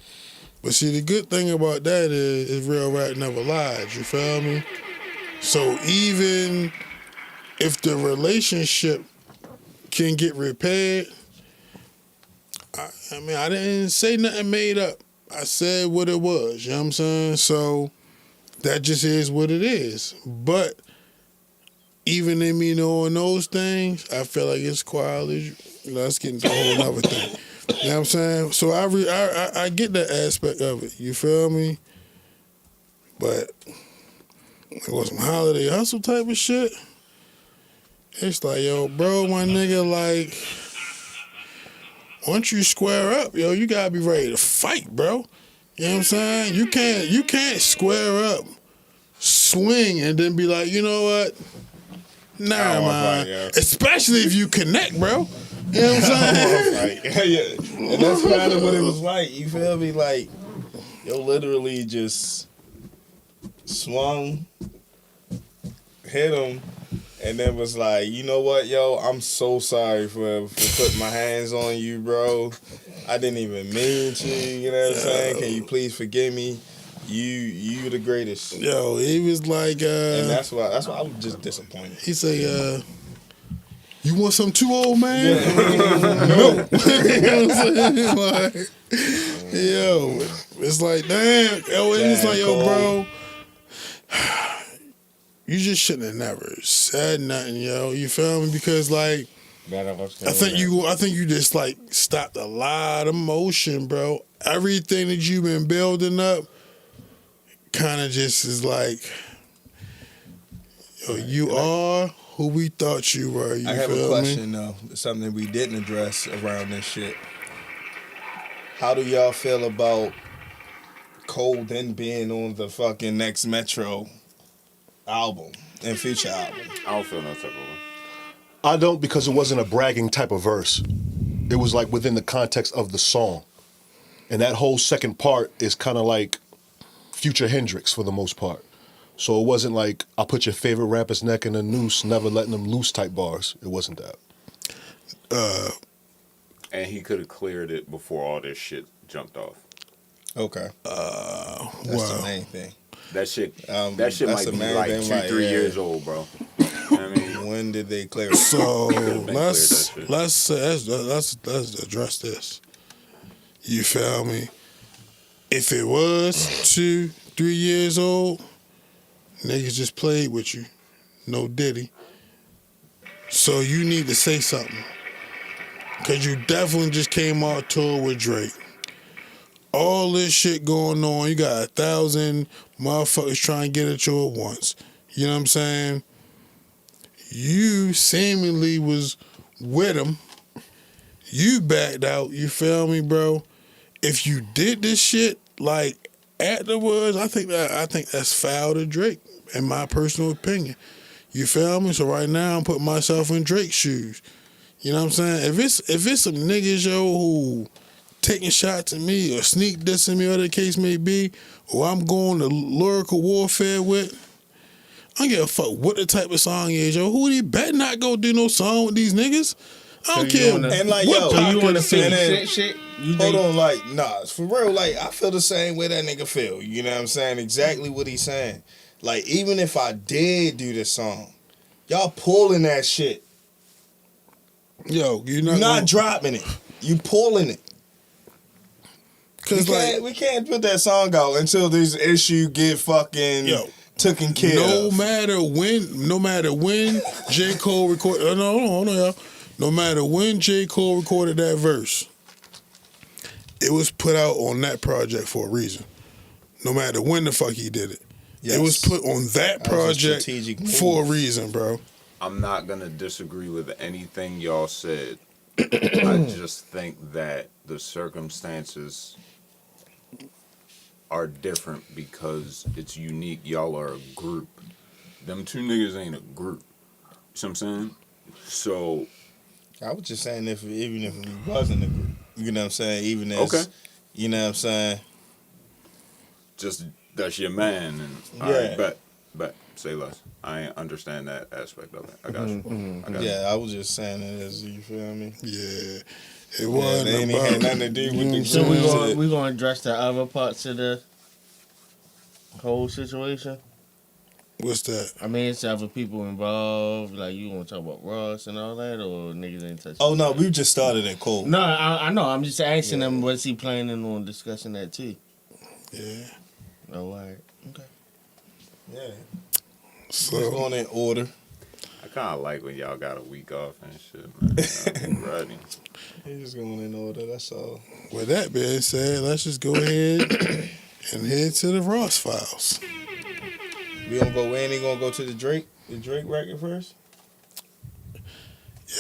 But see, the good thing about that is real rap never lies, you feel me? So even if the relationship can get repaired, I mean, I didn't say nothing made up. I said what it was, you know what I'm saying? So that just is what it is. But even in me knowing those things, I feel like it's quality. Let's get into a whole nother thing. You know what I'm saying? So I get that aspect of it. You feel me? But it was some holiday hustle type of shit. It's like, yo, bro, my nigga, like, once you square up, yo, you gotta be ready to fight, bro. You know what I'm saying? You can't square up, swing, and then be like, you know what? Nah, don't wanna man. fight, yeah. Especially if you connect, bro. You know what I'm saying? Yeah, and that's kind of what it was like. You feel me? Like, yo, literally just swung, hit him, and then was like, you know what, yo, I'm so sorry for putting my hands on you, bro. I didn't even mean to. You know what I'm saying? Can you please forgive me? You the greatest. Yo, he was like, And that's why I was just disappointed. he say, you want some too, old man? No. You know what I'm saying? Like, yo, it's like, damn. Yo, it's like, yo, bro, you just shouldn't have never said nothing, yo. You feel me? Because, like, I think you just, like, stopped a lot of motion, bro. Everything that you've been building up kind of just is like, yo, you are who we thought you were. You I have feel a me? question though, something we didn't address around this shit. How do y'all feel about Cole then being on the fucking next Metro album and future album? I don't feel no type of way. I don't, because it wasn't a bragging type of verse. It was like within the context of the song. And that whole second part is kind of like Future Hendrix for the most part. So it wasn't like, I'll put your favorite rapper's neck in a noose, never letting them loose type bars. It wasn't that. And he could have cleared it before all this shit jumped off. Okay. That's the main thing. That shit that's might the be main like thing, 2-3 yeah. years old, bro. I mean, When did they clear it? So been let's cleared, let's address this. You feel me? If it was 2-3 years old, niggas just played with you. No Diddy. So you need to say something. Cause you definitely just came on tour with Drake. All this shit going on, you got 1,000 motherfuckers trying to get at you at once. You know what I'm saying? You seemingly was with him. You backed out, you feel me, bro? If you did this shit like afterwards, I think that's foul to Drake, in my personal opinion. You feel me? So right now I'm putting myself in Drake's shoes. You know what I'm saying? If it's some niggas, yo, who taking shots at me or sneak dissing me, whatever the case may be, or I'm going to lyrical warfare with, I don't give a fuck what the type of song is, yo. Who they better not go do no song with these niggas? I don't care. And like, what yo, So you want to and finish then- shit? You Hold think- on, like, nah, for real, like, I feel the same way that nigga feel. You know what I'm saying? Exactly what he's saying. Like, even if I did do this song, y'all pulling that shit. Yo, you're You're not gonna- dropping it. You pulling it. Cause We can't put that song out until this issue get fucking Yo, taken care no of. matter when J. Cole recorded, hold on, y'all. No matter when J. Cole recorded that verse, it was put out on that project for a reason. No matter when the fuck he did it. Yes. It was put on that That was a project strategic move. for a reason, bro. I'm not gonna disagree with anything y'all said. I just think that the circumstances are different because it's unique. Y'all are a group. Them two niggas ain't a group. You know what I'm saying? So I was just saying even if we wasn't a group. You know what I'm saying? Even as, Okay. you know what I'm saying? just that's your man, and all Yeah. right, bet, say less. I understand that aspect of it. I got you. I got you. Yeah, I was just saying it as, you feel me? Yeah. It Yeah, wasn't they ain't about had nothing to do with the So group. we gonna address the other parts of the whole situation. what's that? I mean, it's other people involved. Like, you want to talk about Ross and all that, or niggas ain't touching? Oh no, we just started at Cole. No, I know. I'm just asking him, was he planning on discussing that too? Yeah. Oh, all right. Okay. Yeah. Just So going in order. I kind of like when y'all got a week off and shit, man. I'm ready. He's just going in order, that's all. with that being said, let's just go ahead and head to the Ross files. We gonna go, we ain't gonna go to the Drake record first?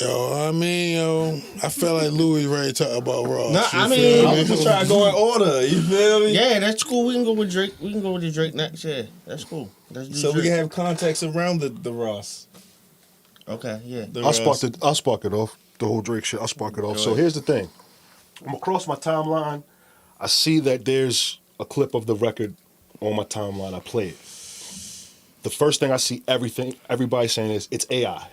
I felt like Louis ready to talk about Ross. No, You I feel mean, me? I'm just trying to go in order, you feel me? Yeah, that's cool. We can go with Drake. We can go with the Drake next. Yeah, that's cool. Let's do So we Drake. can have context around the Ross. Okay, yeah. The I'll Ross. spark it off. The whole Drake shit. I'll spark it off. Go So ahead. here's the thing. I'm across my timeline. I see that there's a clip of the record on my timeline. I play it. The first thing I see everybody saying is it's AI.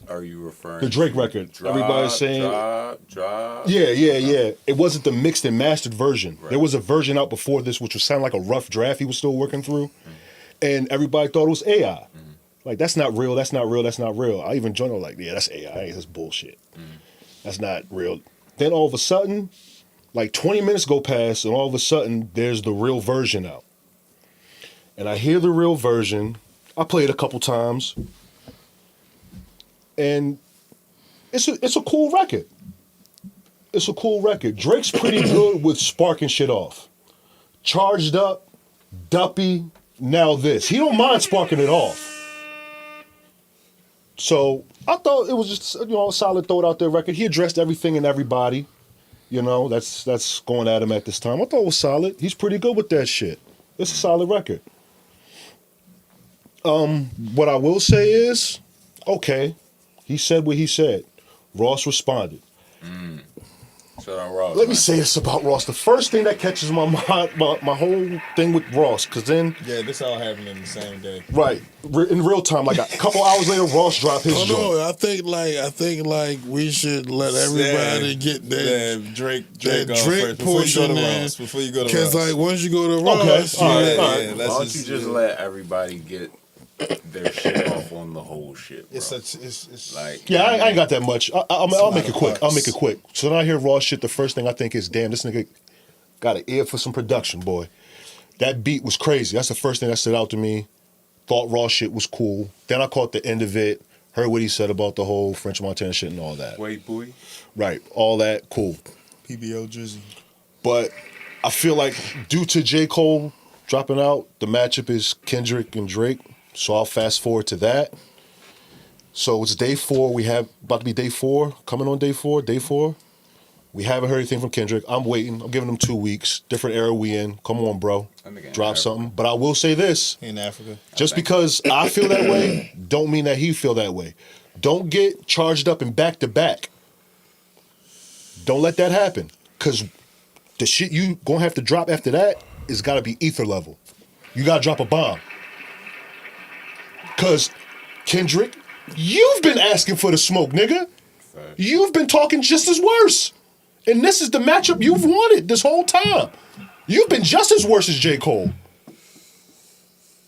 Are you referring The Drake to record. Drop, Everybody's saying drop. Yeah. It wasn't the mixed and mastered version. There was a version out before this which was sound like a rough draft he was still working through. And everybody thought it was AI. Like, that's not real, that's not real, that's not real. I even joined like, yeah, that's AI, that's bullshit. That's not real. Then all of a sudden, like 20 minutes go past, and all of a sudden, there's the real version out. And I hear the real version. I play it a couple times. And it's a cool record. It's a cool record. Drake's pretty good with sparking shit off. Charged Up, Duppy, now this. He don't mind sparking it off. So I thought it was just a solid throw it out there record. He addressed everything and everybody. That's going at him at this time. I thought it was solid. He's pretty good with that shit. It's a solid record. What I will say is, okay, he said what he said. Ross responded. Shout out Ross. Let me man. say this about Ross. The first thing that catches my mind, my whole thing with Ross, because then, Yeah, this all happened in the same day. right, in real time, like a couple hours later, Ross dropped his Oh joint. no, I think like we should let everybody get that Drake that on Drake first, before you go portion to in. Ross. Before you go to Because Ross. like once you go to Okay, Ross, all right, yeah, all right. yeah, Why don't you just let everybody get their shit off on the whole shit, bro? It's Like, Yeah, I ain't got that much. I'll a make lot it of quick. I'll parts. make it quick. So when I hear Ross shit, the first thing I think is, damn, this nigga got an ear for some production, boy. That beat was crazy. That's the first thing that stood out to me. Thought Ross shit was cool. Then I caught the end of it. Heard what he said about the whole French Montana shit and all that. wait, boy. Right, all that, cool. PBO Drizzy. But I feel like due to J. Cole dropping out, the matchup is Kendrick and Drake. So I'll fast forward to that. So it's day 4. We have about to be day 4. Coming on day 4. Day 4. We haven't heard anything from Kendrick. I'm waiting. I'm giving him 2 weeks. Different era we in. Come on, bro. That nigga in Drop Africa. something. But I will say this. In Africa. Just because I feel that way, don't mean that he feel that way. Don't get charged up and back to back. Don't let that happen. Because the shit you gonna have to drop after that is gotta be ether level. You gotta drop a bomb. Because Kendrick, you've been asking for the smoke, nigga. You've been talking just as worse. And this is the matchup you've wanted this whole time. You've been just as worse as J. Cole.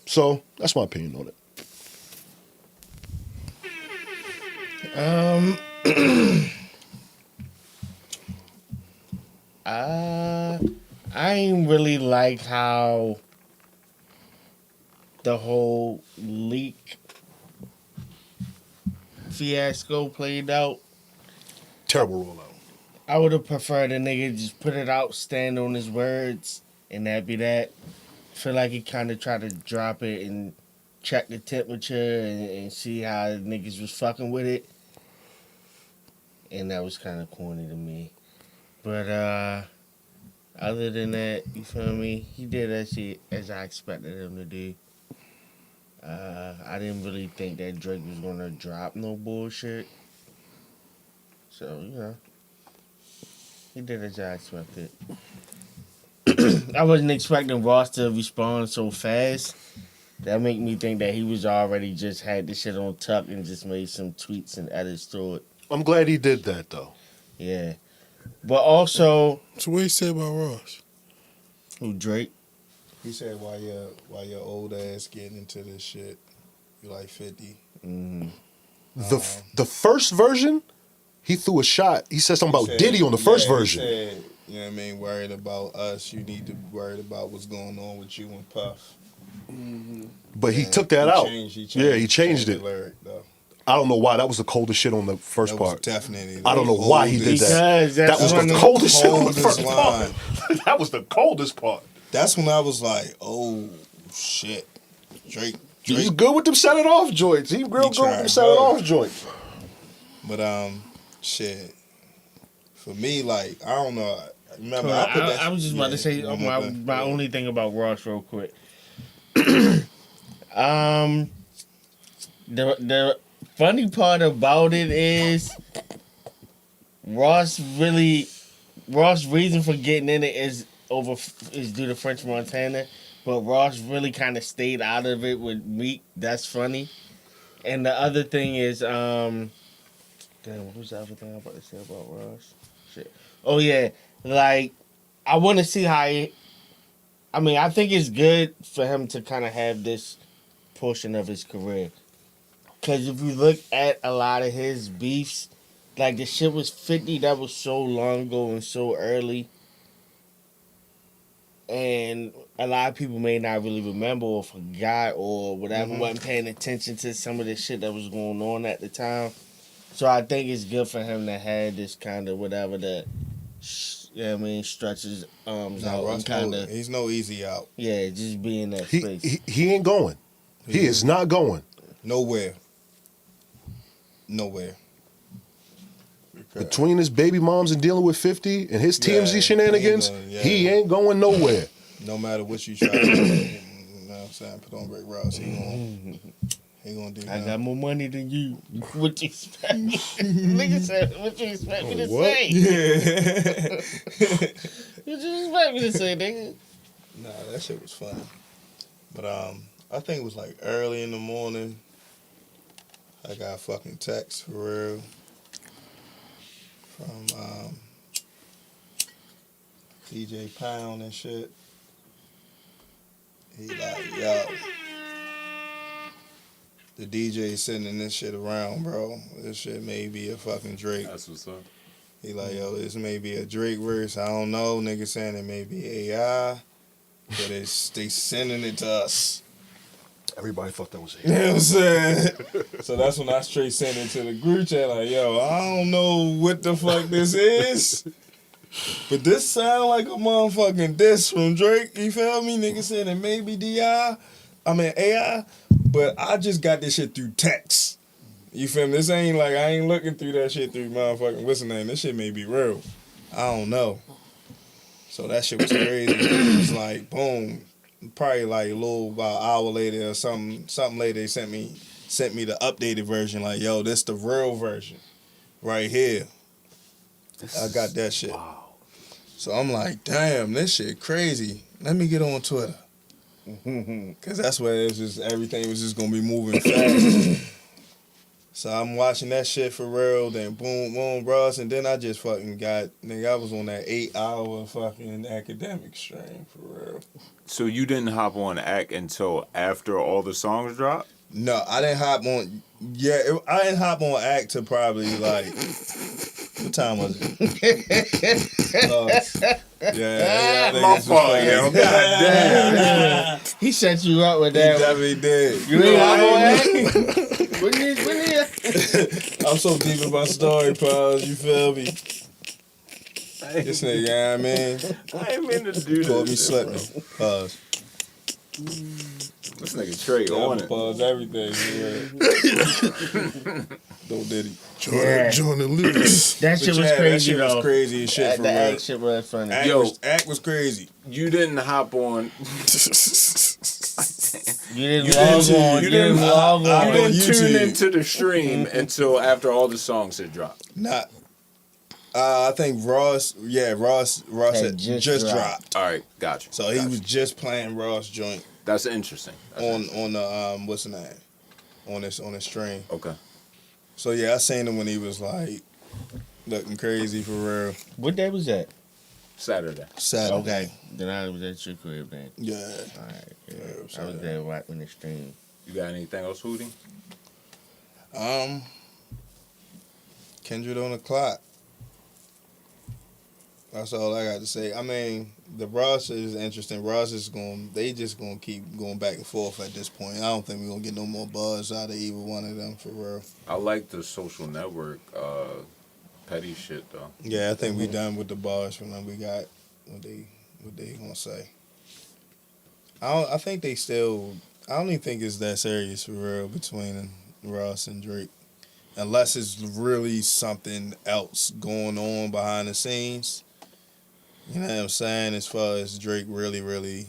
So that's my opinion on it. I ain't really like how the whole leak fiasco played out. Terrible rollout. I would have preferred a nigga just put it out, stand on his words, and that be that. Feel like he kind of tried to drop it and check the temperature and see how niggas was fucking with it. And that was kind of corny to me. But other than that, you feel me? He did that shit as I expected him to do. I didn't really think that Drake was gonna drop no bullshit. So, you know, he did as I expected. I wasn't expecting Ross to respond so fast. That make me think that he was already just had this shit on tuck and just made some tweets and edits to it. I'm glad he did that though. Yeah. But also, So what you say about Ross? who, Drake? He said, "Why your old ass getting into this shit? You like 50." Mm-hmm. The first version, he threw a shot. He said something about Diddy on the first version. He said, you know what I mean? Worried about us. You need to be worried about what's going on with you and Puff. But he And took that out. He changed it. the lyric, though. I don't know why. That was the coldest shit on the first That was part. definitely. I don't know why he did that. Because that's That was one the of coldest shit on the coldest first line. part. That was the coldest part. That's when I was like, oh shit, Drake. He's good with them set it off joints. He real good with them tried set it hard. off joints. But shit. For me, like I don't know. Remember, I was just about to say yeah, my only thing about Ross real quick. The funny part about it is Ross reason for getting in it is due to French Montana, but Ross really kind of stayed out of it with Meek. That's funny. And the other thing is damn, what was the other thing I was about to say about Ross? Shit. Oh yeah, like I want to see how he. I mean, I think it's good for him to kind of have this portion of his career. Because if you look at a lot of his beefs, like the shit was 50, that was so long ago and so early. And a lot of people may not really remember or forgot or whatever, wasn't paying attention to some of the shit that was going on at the time. So I think it's good for him to have this kind of whatever that, you know what I mean, stretch his arms out and kind of, he's no easy out. yeah, just be in that space. He ain't going. He is not going. Nowhere. Between his baby moms and dealing with 50 and his TMZ shenanigans, he ain't going nowhere. No matter what you try to do, you know what I'm saying? Put on Rick Ross, He gonna do. I got more money than you. What you expect? Nigga said, what you expect me to say? Yeah. What you expect me to say, nigga? Nah, that shit was fun. But I think it was like early in the morning. I got a fucking text for real from DJ Pound and shit. He like, yo, the DJ sending this shit around, bro. This shit may be a fucking Drake. That's what's up. He like, yo, this may be a Drake verse. I don't know. Nigga saying it may be AI, but they sending it to us. Everybody thought that was You know it. what I'm saying? So that's when I straight sent it to the group chat like, yo, I don't know what the fuck this is, but this sound like a motherfucking diss from Drake. You feel me? Nigga said it may be AI, but I just got this shit through text. You feel me? This ain't like, I ain't looking through that shit through motherfucking, what's the name? This shit may be real. I don't know. So that shit was crazy. It was like, boom. Probably like a little about an hour later or something later, they sent me the updated version. Like, yo, this the real version right here. I got that shit. Wow. So I'm like, damn, this shit crazy. Let me get on Twitter. Cause that's where it's just everything was just gonna be moving fast. So I'm watching that shit for real, then boom, boom, bros, and then I just fucking got, nigga, I was on that 8-hour fucking academic stream for real. So you didn't hop on Act until after all the songs dropped? No, I didn't hop on. Yeah, I didn't hop on Act to probably like. What time was it? Yeah, My fault, yo. God He set you up with He that. definitely did. You ain't hop on that? When I'm so deep in my story, pals. You feel me? This nigga, you know what I mean? I ain't mean to do Called me this. slipping. Pause. This nigga Trey on it. Pause everything. Yeah. Don't did he? Yeah. Join the lyrics. That shit was That crazy shit though. was crazy as shit for The real. act shit was funny. Act was crazy. You didn't hop on. You didn't log on. You didn't log I- on. You didn't YouTube. tune into the stream until after all the songs had dropped. Not. I think Ross had just dropped. All right, gotcha. So he was just playing Ross joint That's interesting. That's interesting. on the what's the name? On this stream. Okay. So yeah, I seen him when he was like looking crazy for real. What day was that? Saturday. Saturday. Okay. Then I was at your crib then. Yeah. Alright. Yeah. I was Saturday. there right when the stream. You got anything else, Hootie? Kindred on the clock. That's all I got to say. I mean, the Ross is interesting. Ross is they just gonna keep going back and forth at this point. I don't think we're gonna get no more buzz out of either one of them for real. I like the social network petty shit though. Yeah, I think we done with the bars from them. We got what they gonna say. I think they still. I don't even think it's that serious for real between Ross and Drake, unless it's really something else going on behind the scenes. You know what I'm saying? As far as Drake really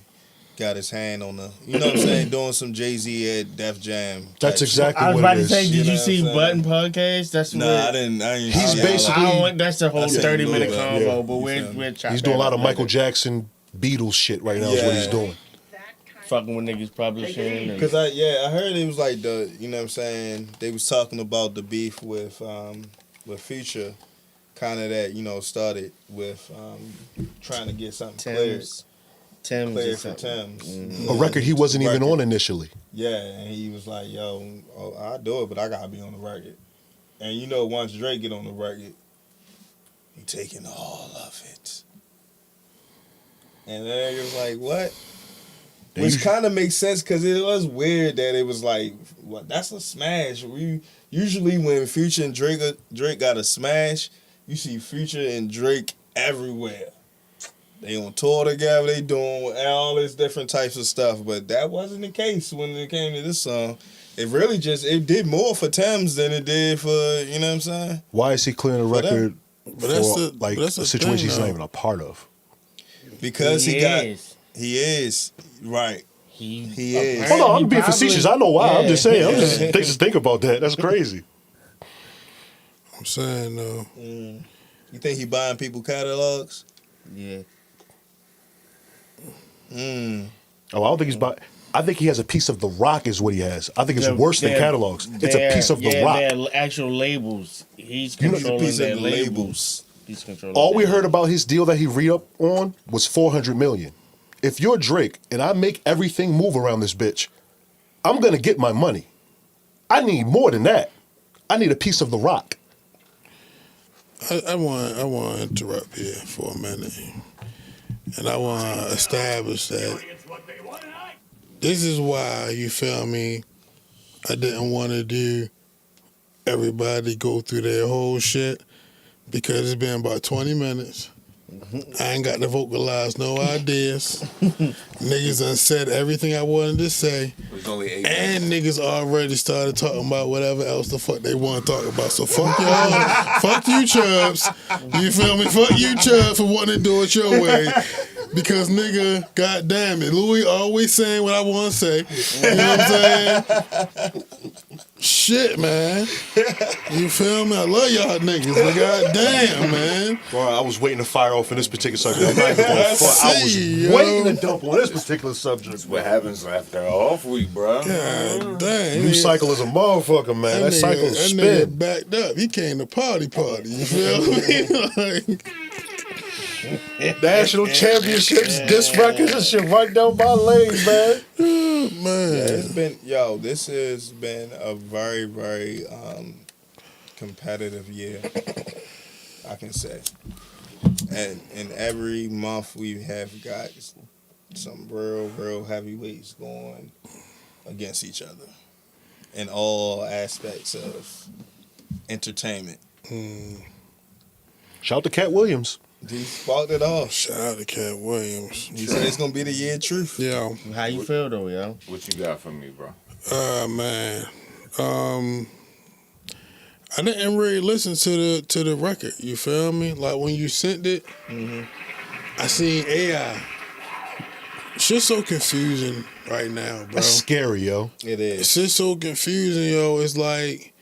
got his hand on the, you know what I'm saying, doing some Jay-Z at Def Jam. That's type exactly I was what about it to is. say, You did know you what see I'm saying? Button Podcast? That's shit. Nah, where I didn't. He's yeah, basically- I don't want, that's the whole Yeah, 30-minute yeah. convo, but You feel me? we're He's doing a lot of Michael Jackson, Beatles shit right now. Is what he's Yeah. doing. fucking with niggas publishing. Because I heard it was like you know what I'm saying, they was talking about the beef with Future, kind of that, you know, started with trying to get something cleared Tim's or for something. Tim's. A record he wasn't even Record. on initially. Yeah, and he was like, yo, I'll do it, but I gotta be on the record. And you know, once Drake get on the record, he taking all of it. And then it was like, what? Which kind of makes sense because it was weird that it was like, what? That's a smash. Usually when Future and Drake got a smash, you see Future and Drake everywhere. They on tour together, they doing all this different types of stuff, but that wasn't the case when it came to this song. It really it did more for Thames than it did for, you know what I'm saying? Why is he clearing a For them. record But that's for the- like that's the a situation thing, he's not though. even a part of? Because he is. is, right. He is. Hold on, I'm being Probably- facetious. I know why. I'm just saying. I'm Yeah. just think about that. That's crazy. I'm saying though. You think he buying people catalogs? Yeah. Oh, I don't think he's buying. I think he has a piece of the rock, is what he has. I think it's worse than They're- catalogs. It's a piece of the yeah, rock. they're actual labels. He's He's a controlling piece their of the labels. labels. He's controlling All we their heard about his deal that he re-up on was $400 million. If you're Drake and I make everything move around this bitch, I'm gonna get my money. I need more than that. I need a piece of the rock. I want to interrupt here for a minute, and I want to establish that this is why, you feel me, I didn't want to do everybody go through their whole shit, because it's been about 20 minutes. I ain't got to vocalize no ideas. Niggas done said everything I wanted to say. It was only 8 And niggas already started talking about whatever else the fuck they want to talk about. So fuck y'all. Fuck you, Chubbs. You feel me? Fuck you, Chubbs, for wanting to do it your way. Because nigga, goddamn it, Louis always saying what I want to say. You know what I'm saying? Shit, man. You feel me? I love y'all niggas, but goddamn, man. Bro, I was waiting to fire off in this particular subject. I'm not even gonna front. I was see, yo. waiting to dump on this particular subject. What happens after an off week, bro? God damn. New cycle is a motherfucker, man. That cycle That spin. nigga backed up. He came to party. You feel me? Like, National championships, disc records, and shit right down my legs, man. man. It's been this has been a very, very competitive year, I can say. And in every month we have got some real heavyweights going against each other in all aspects of entertainment. Shout out to Cat Williams. He sparked it off. Shout out to Cat Williams. He said it's gonna be the year of truth. Yeah. How you feel though, yo? What you got for me, bro? Man. I didn't really listen to the record. You feel me? Like when you sent it, I seen AI. Shit's so confusing right now, bro. That's scary, yo. It is. It's just so confusing, yo. It's like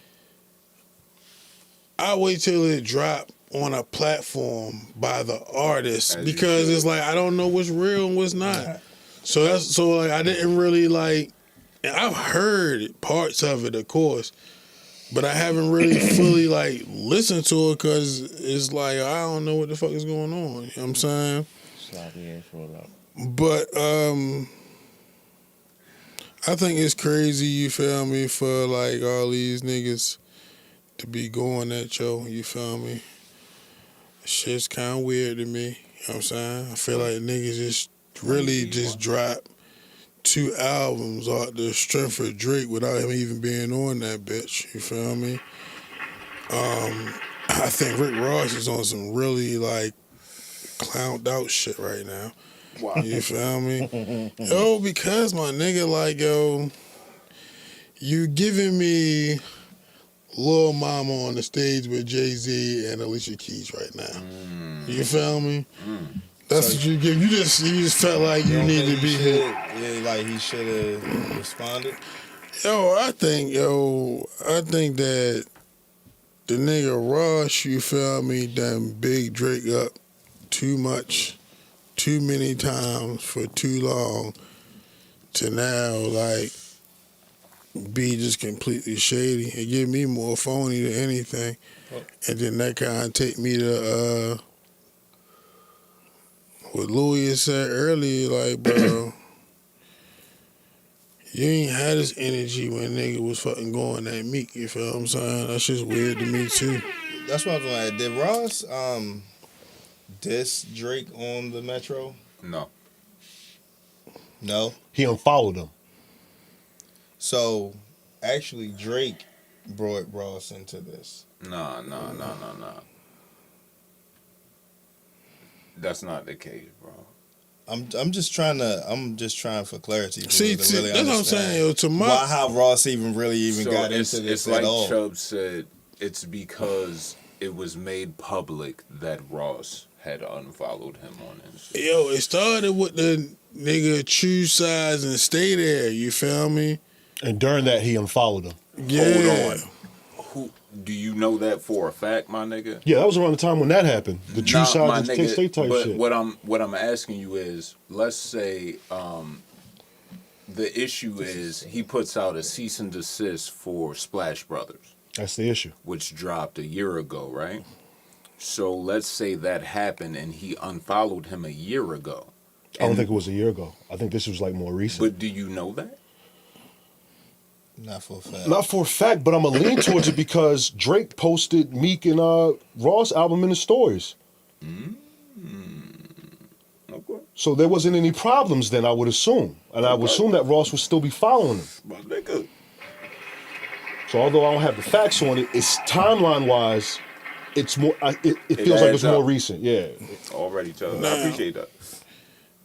I wait till it drop on a platform by the artist, As you because should. it's like I don't know what's real and what's not. So like I didn't really like. And I've heard parts of it, of course, but I haven't really fully like listened to it, because it's like I don't know what the fuck is going on. You know what I'm saying? Sloppy ass roll up. But I think it's crazy, you feel me, for like all these niggas to be going at you feel me? Shit's kind of weird to me, you know what I'm saying? I feel like niggas just really just drop 2 albums off the strength of Drake without him even being on that bitch, you feel me? I think Rick Ross is on some really like clowned out shit right now. Wow. You feel me? Yo, because my nigga, like, yo, you giving me Lil Mama on the stage with Jay-Z and Alicia Keys right now. You feel me? That's what you give. You just felt like you needed to be here. Yeah, like he should have responded. I think that the nigga Ross, you feel me, done big Drake up too much, too many times for too long, to now like be just completely shady. It give me more phony than anything, and then that kind of take me to what Louis said earlier, like, bro. You ain't had this energy when nigga was fucking going at Meek, you feel what I'm saying? That's just weird to me too. That's what I was going to Did Ross diss Drake on the Metro? No. No. He unfollowed him. So, actually, Drake brought Ross into this. No. That's not the case, bro. I'm just trying for clarity. For See, me to really that's what I'm understand saying, yo. To my why how Ross even got into it's this like at all. Chubb said, it's because it was made public that Ross had unfollowed him on Instagram. Yo, it started with the nigga, choose sides and stay there. You feel me? And during that, he unfollowed him. Yeah. Hold on. Who do you know that for a fact, my nigga? Yeah, that was around the time when that happened. The true Nah, sides my and nigga, stay type but shit. what I'm asking you is, let's say the issue is he puts out a cease and desist for Splash Brothers, That's the issue. which dropped a year ago, right? So let's say that happened and he unfollowed him a year ago. I don't think it was a year ago. I think this was like more recent. But do you know that? Not for a fact. Not for a fact, but I'm gonna lean towards it because Drake posted Meek and Ross album in the stories. Okay. So there wasn't any problems then, I would assume. And I would assume that Ross would still be following him. My nigga. So although I don't have the facts on it, it's timeline-wise, it's more. It feels like it's adds up. more recent. Yeah. Already told. I appreciate that.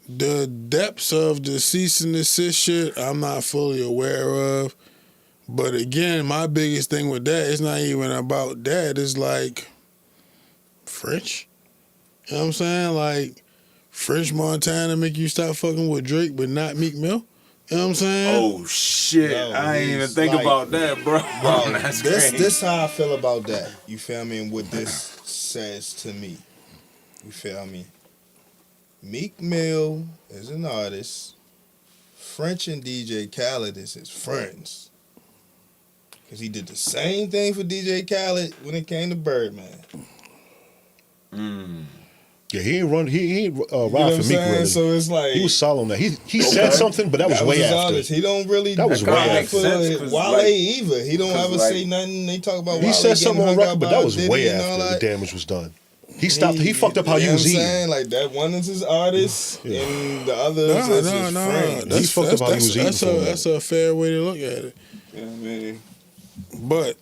The depths of the cease and desist shit, I'm not fully aware of. But again, my biggest thing with that, it's not even about that. It's like French. You know what I'm saying? Like French Montana make you stop fucking with Drake, but not Meek Mill. You know what I'm saying? Oh shit! No, I ain't even he's think like- about that, bro. Bro, That's this crazy. this how I feel about that. You feel me? And what this says to me. You feel me? Meek Mill is an artist. French and DJ Khaled is his friends. Cause he did the same thing for DJ Khaled when it came to Birdman. Yeah, he ain't run. He ain't You know ride what I'm for Meek saying? really. So it's like He was solid on that. He said something, but that was way his after. artist. He don't really That was cry way after. for Makes sense, 'cause, Wale like- either. He don't 'cause, ever like- say nothing. They talk about He Wale said getting something on hung record, out but by that was Diddy way and all after the that. damage was done. He stopped. He fucked up how You he know was what I'm eating. saying? Like that one is his artist, Yeah. and the other is his friend. He fucked up how he was eating That's for him. that's a fair way to look at it. You know what I mean? But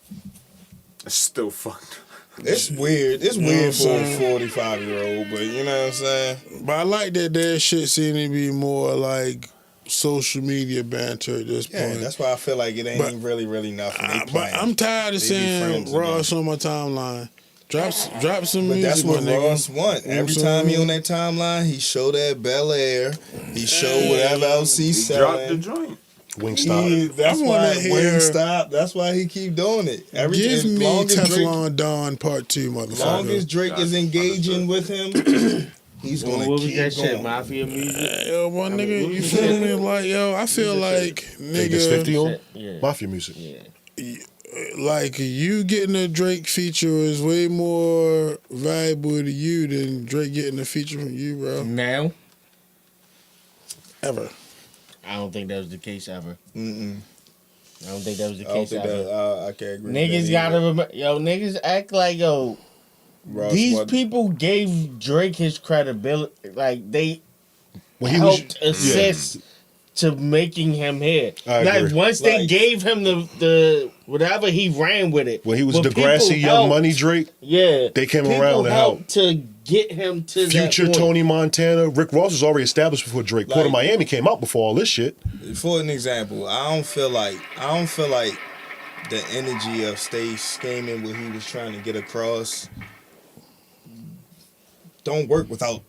It's still fucked. It's weird. It's You know weird what for I'm a saying? 45-year-old, but you know what I'm saying? But I like that their shit seem to be more like social media banter at this Yeah, point. that's why I feel like it ain't But- really nothing. They But playing. I'm tired of They be seeing friends Ross on my timeline. Drop some But music, that's what my nigga. Ross want. You know what Every I'm time he saying? on that timeline, he show that Bel Air. He show whatever else he's He dropped the selling. joint. Wingstop. That's I why wanna hear- Wingstop. That's why he keep doing it. Give me long as Drake, Teflon Don Part 2, long as motherfucker. Drake is engaging with him, he's gonna What was keep that shit? going. Mafia music? Yo, my nigga, what you was feel that? me? Like, yo, I feel like, Think it's 50 nigga, on Yeah. Mafia music. Yeah. like, you getting a Drake feature is way more valuable to you than Drake getting a feature from you, bro. Now, Ever. I don't think that was the case ever. Mm-mm. I don't think that was the I don't case think ever. that. I can't agree. Niggas with that gotta either. remember, yo, niggas act like, yo, Ross these wasn't- people gave Drake his credibility. Like, they When he was, helped assist to making him hit. I Like, agree. once they Like- gave him the whatever, he ran with it. when he was But Degrassi, people Young helped. Money, Drake, Yeah. they came People around and helped. to get him to Future, that point. Tony Montana, Rick Ross was already established before Drake. Port of Like- Miami came out before all this shit. For an example, I don't feel like the energy of Stay Scheming what he was trying to get across don't work without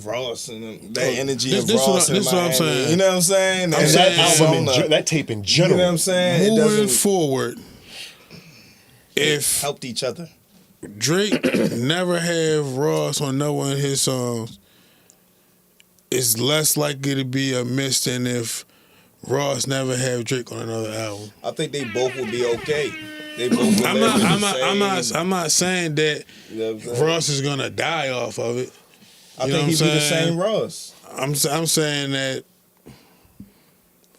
Ross and that energy This- of this Ross. what I'm Miami. saying. You know what I'm saying? I'm And saying- that Album album, that tape in you general. know what I'm saying? It Moving doesn't forward, if help each other. Drake never have Ross on no one of his songs, it's less likely to be a miss than if Ross never have Drake on another album. I think they both would be okay. They both would I'm live not. in I'm the not. same- I'm not. I'm not saying that you know what I'm saying? Ross is gonna die off of it. I you know think he'd what be I'm the saying? same Ross. I'm saying that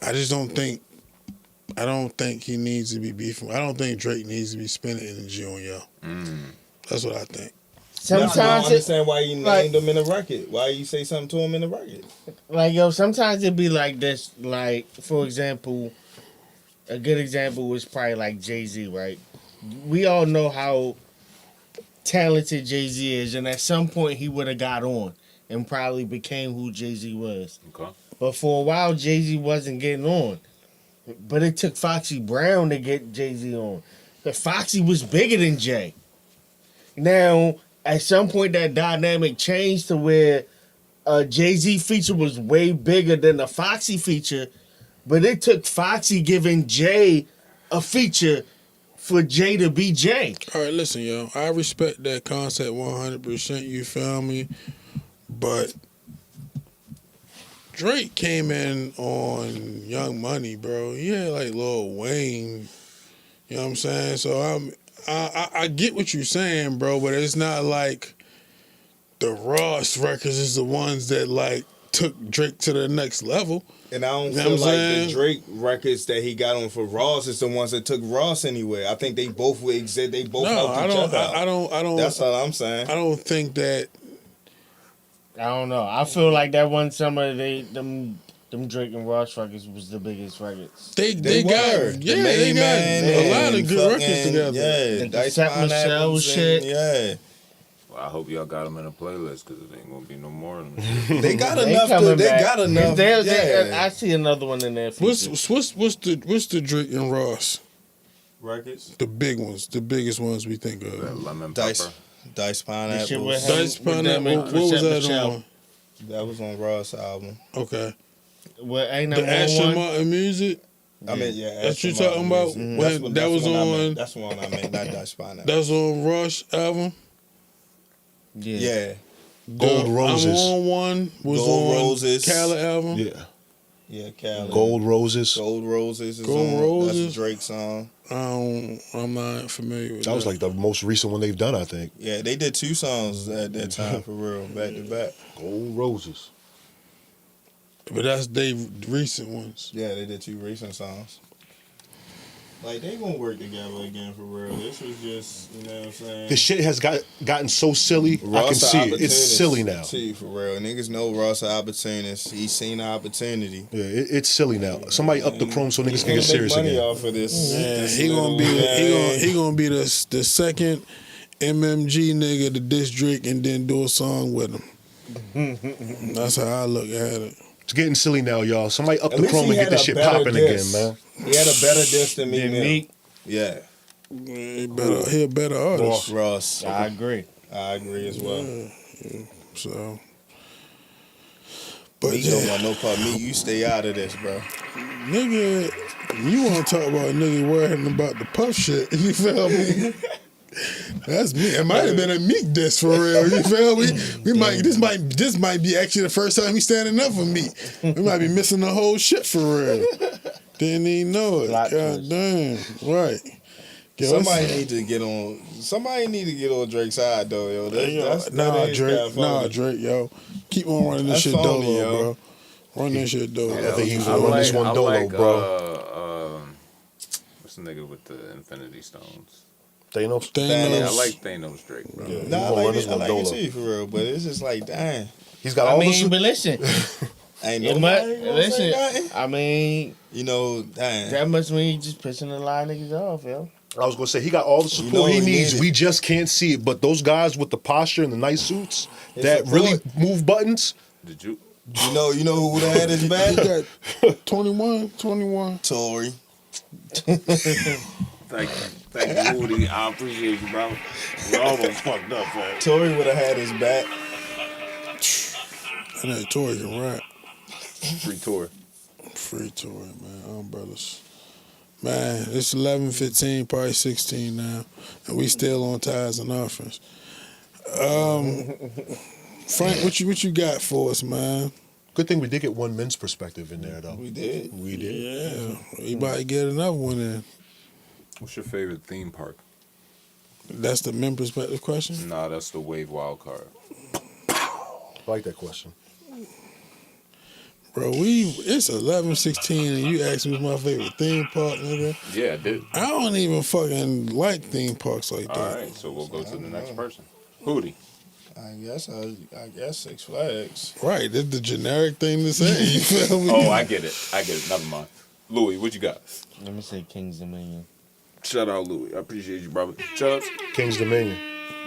I just don't think. I don't think he needs to be beefing. I don't think Drake needs to be spending energy on y'all. That's what I think. I don't Sometimes it, understand why you like- named him in the record. Why you say something to him in the record? like, yo, sometimes it be like this. Like, for example, a good example was probably like Jay-Z, right? We all know how talented Jay-Z is, and at some point he would have got on and probably became who Jay-Z was. Okay. But for a while, Jay-Z wasn't getting on. But it took Foxy Brown to get Jay-Z on. But Foxy was bigger than Jay. Now, at some point, that dynamic changed to where Jay-Z feature was way bigger than the Foxy feature, but it took Foxy giving Jay a feature for Jay to be Jay. All right, listen, yo. I respect that concept 100%. You feel me? But Drake came in on Young Money, bro. He had like Lil Wayne. You know what I'm saying? So I get what you're saying, bro. But it's not like the Ross records is the ones that like took Drake to the next level. And I don't You know feel what I'm like saying? the Drake records that he got on for Ross is the ones that took Ross anywhere. I think they both would exist. They both No, helped each other. I don't. That's all I'm saying. I don't think that. I don't know. I feel like that one some of them Drake and Ross records was the biggest records. They They got were. yeah, The they Main got Man a lot and of good records fucking- together. Yeah, And Dice Cassette Michelle Pineapples shit. and- yeah. Well, I hope y'all got them in a playlist because it ain't gonna be no more of them. They got They enough. coming They back. got enough. I see another one in there. What's the Drake and Ross? records? The big ones, the biggest ones we think That of. lemon Dice, pepper. Dice The shit with Pineapples. him. Dice with them Pineapple. and What was Cassette that Michelle. on? That was on Ross' album. Okay. Well, ain't The that Aston one? Martin music. I mean, yeah. That's Aston you talking Martin about? music. When that was the one I on- meant. That's the one I meant, not Dice Pineapples. That's on Rush album. Yeah. Gold The Roses. I'm on one was Gold on Roses. Khaled album. Yeah. Yeah, Cali. Gold Roses. Gold Roses is Gold on. Roses. That's a Drake song. I'm not familiar with That was like the most recent one they've done, I think. Yeah, they did 2 songs at that time for real, back to back. Gold Roses. But that's they recent ones. Yeah, they did 2 recent songs. Like, they gonna work together again for real. This was just, you know what I'm saying? This shit has gotten so silly. I can Ross see a it. It's opportunist, silly now. too, for real. Niggas know Ross an opportunist. He's seen the opportunity. Yeah, it's silly now. Somebody up the chrome so niggas can He get serious money again. off of this. Yeah, this he gonna little- be yeah. he gonna be the second MMG nigga to diss Drake and then do a song with him. That's how I look at it. It's getting silly now, y'all. Somebody up At the least chrome he and get had this a shit better popping diss. again, man. He had a better diss than me. Than Mill. Meek. Yeah, He a better artist. Ross. I agree. I agree as well. So, but Meek yeah, don't want no part. Meek, you stay out of this, bro. nigga, you want to talk about a nigga worrying about the puff shit? You feel me? That's me. It might have been a Meek diss for real. You feel me? This might be actually the first time he's standing up for Meek. We might be missing the whole shit for real. Didn't even know it. Plot God twist. damn. Right. Yo, Somebody need to get on. Somebody need to get on Drake's side though, yo. Nah, Drake, yo. Keep on running this That's shit phony, dolo, yo. bro. Run this shit dolo. I think he was I gonna run this one I dolo, like, bro. What's the nigga with the Infinity Stones? Thanos. Thanos. Yeah, I like Thanos Drake, bro. Yeah, Nah, I gonna run like this it. I one like it dolo. too for real, but it's just like, dang, He's got I all mean, the. but listen, ain't it nobody must, gonna say listen. nothing. I mean, You know, dang. that must mean you just pissing a lot of niggas off, yo. I was gonna say he got all the support know he he needs. needed. We just can't see it. But those guys with the posture and the nice suits His that support. really move buttons. Did you? You know who would have had his He back? got 21. Tory. Thank you, Woody. I appreciate you, bro. We almost fucked up, man. Tory would have had his back. And that Tory can rap. Free tour. Free Tory, man. Umbrellas. Man, it's 11:15, probably 16 now, and we still on ties and offense. Frank, what you got for us, man? Good thing we did get one men's perspective in there, though. We did. We did. Yeah, we about to get another one in. What's your favorite theme park? That's the men perspective question. Nah, that's the Wave wild card. I like that question. Bro, it's 11:16 and you asked me what's my favorite theme park, nigga. Yeah, I did. I don't even fucking like theme parks like All that. right, so we'll go to the next person. Hootie. I guess Six Flags. Right, that's the generic thing to say. You feel me? Oh, I get it. Never mind. Louis, what you got? Let me say King's Dominion. Shout out, Louis. I appreciate you, brother. Shout out. King's Dominion.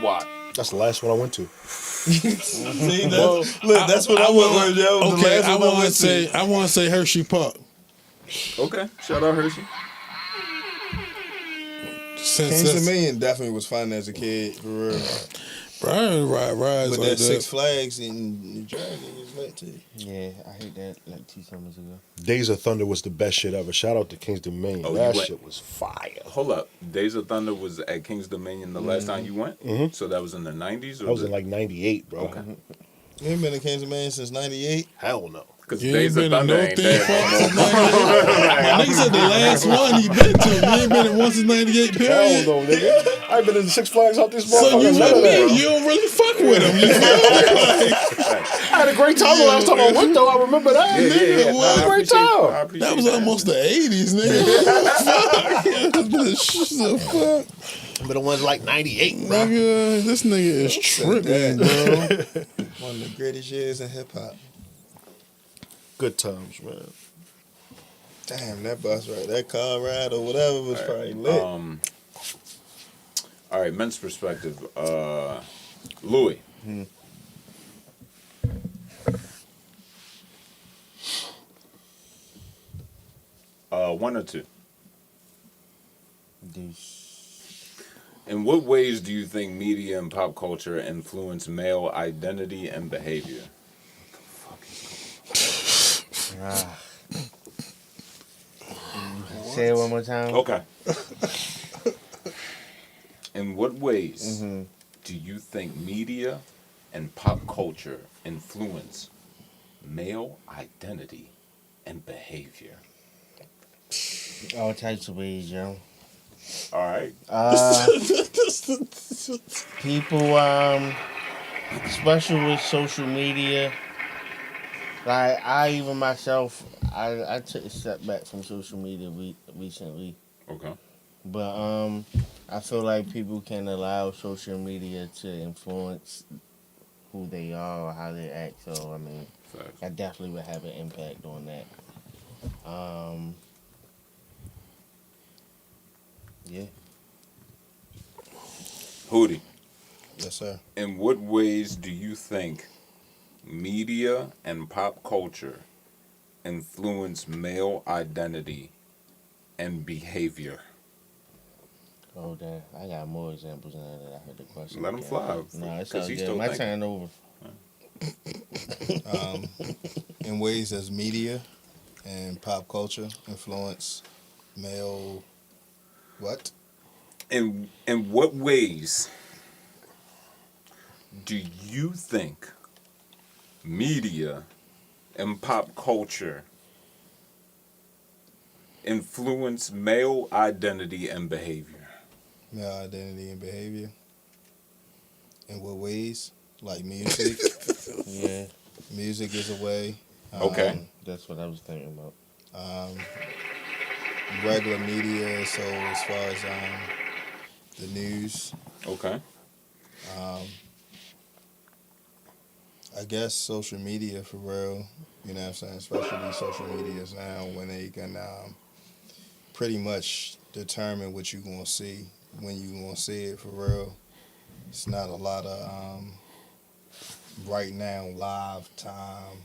Why? That's the last one I went to. See, that's what I want. Yo, the Okay, last I one want went to say Hershey Park. Okay. Shout out, Hershey. Since Kings that's- Dominion definitely was fun as a kid, for real. Bro, I ain't ride rides But like that that. Six Flags in New Jersey is lit too. Yeah, I hate that like 2 summers ago. Days of Thunder was the best shit ever. Shout out to King's Dominion. Oh, you That went- shit was fire. Hold up. Days of Thunder was at King's Dominion the last time you went? Mhm. So that was in the 90s? Or I was in like 98, bro. Okay. You ain't been to Kansas Man since '98. Hell no. Because You Days ain't of been to Thunder no ain't theme dead park no since more. 98. My nigga said the last one he been to. You ain't been in one since 98, Hell period. no, nigga. I've been in the Six Flags out this motherfucker. So you none of with that. me. You don't really fuck with him. You feel me? Like, I had a great time the last time I went, though. I remember that. Yeah, nigga. yeah. It was a great time. that was almost the 80s, nigga. Fuck. The fuck? But the ones like 98, bro. Nigga, this nigga is tripping, bro. One of the greatest years in hip hop. Good times, man. Damn, that bus ride, that car ride or whatever was probably lit. All right, men's perspective. Louis. One or two. In what ways do you think media and pop culture influence male identity and behavior? Say it one more time. Okay. In what ways do you think media and pop culture influence male identity and behavior? All types of ways, yo. All right. People, especially with social media, like I even myself, I took a step back from social media recently, Okay. but I feel like people can allow social media to influence who they are or how they act. So I mean, Facts. I definitely would have an impact on that. Yeah. Hootie, Yes, sir. in what ways do you think media and pop culture influence male identity and behavior? Oh damn! I got more examples now that I heard the question. Let him fly. No, it's 'Cause all he's good. still My thinking. turn over. In ways as media and pop culture influence male what? In what ways do you think media and pop culture influence male identity and behavior? Male identity and behavior. In what ways? Like music. Yeah, Music is a way. Okay. that's what I was thinking about. Regular media, so as far as the news, Okay. I guess social media for real, you know what I'm saying? Especially these social medias now when they can pretty much determine what you're going to see when you're going to see it for real. It's not a lot of right now live time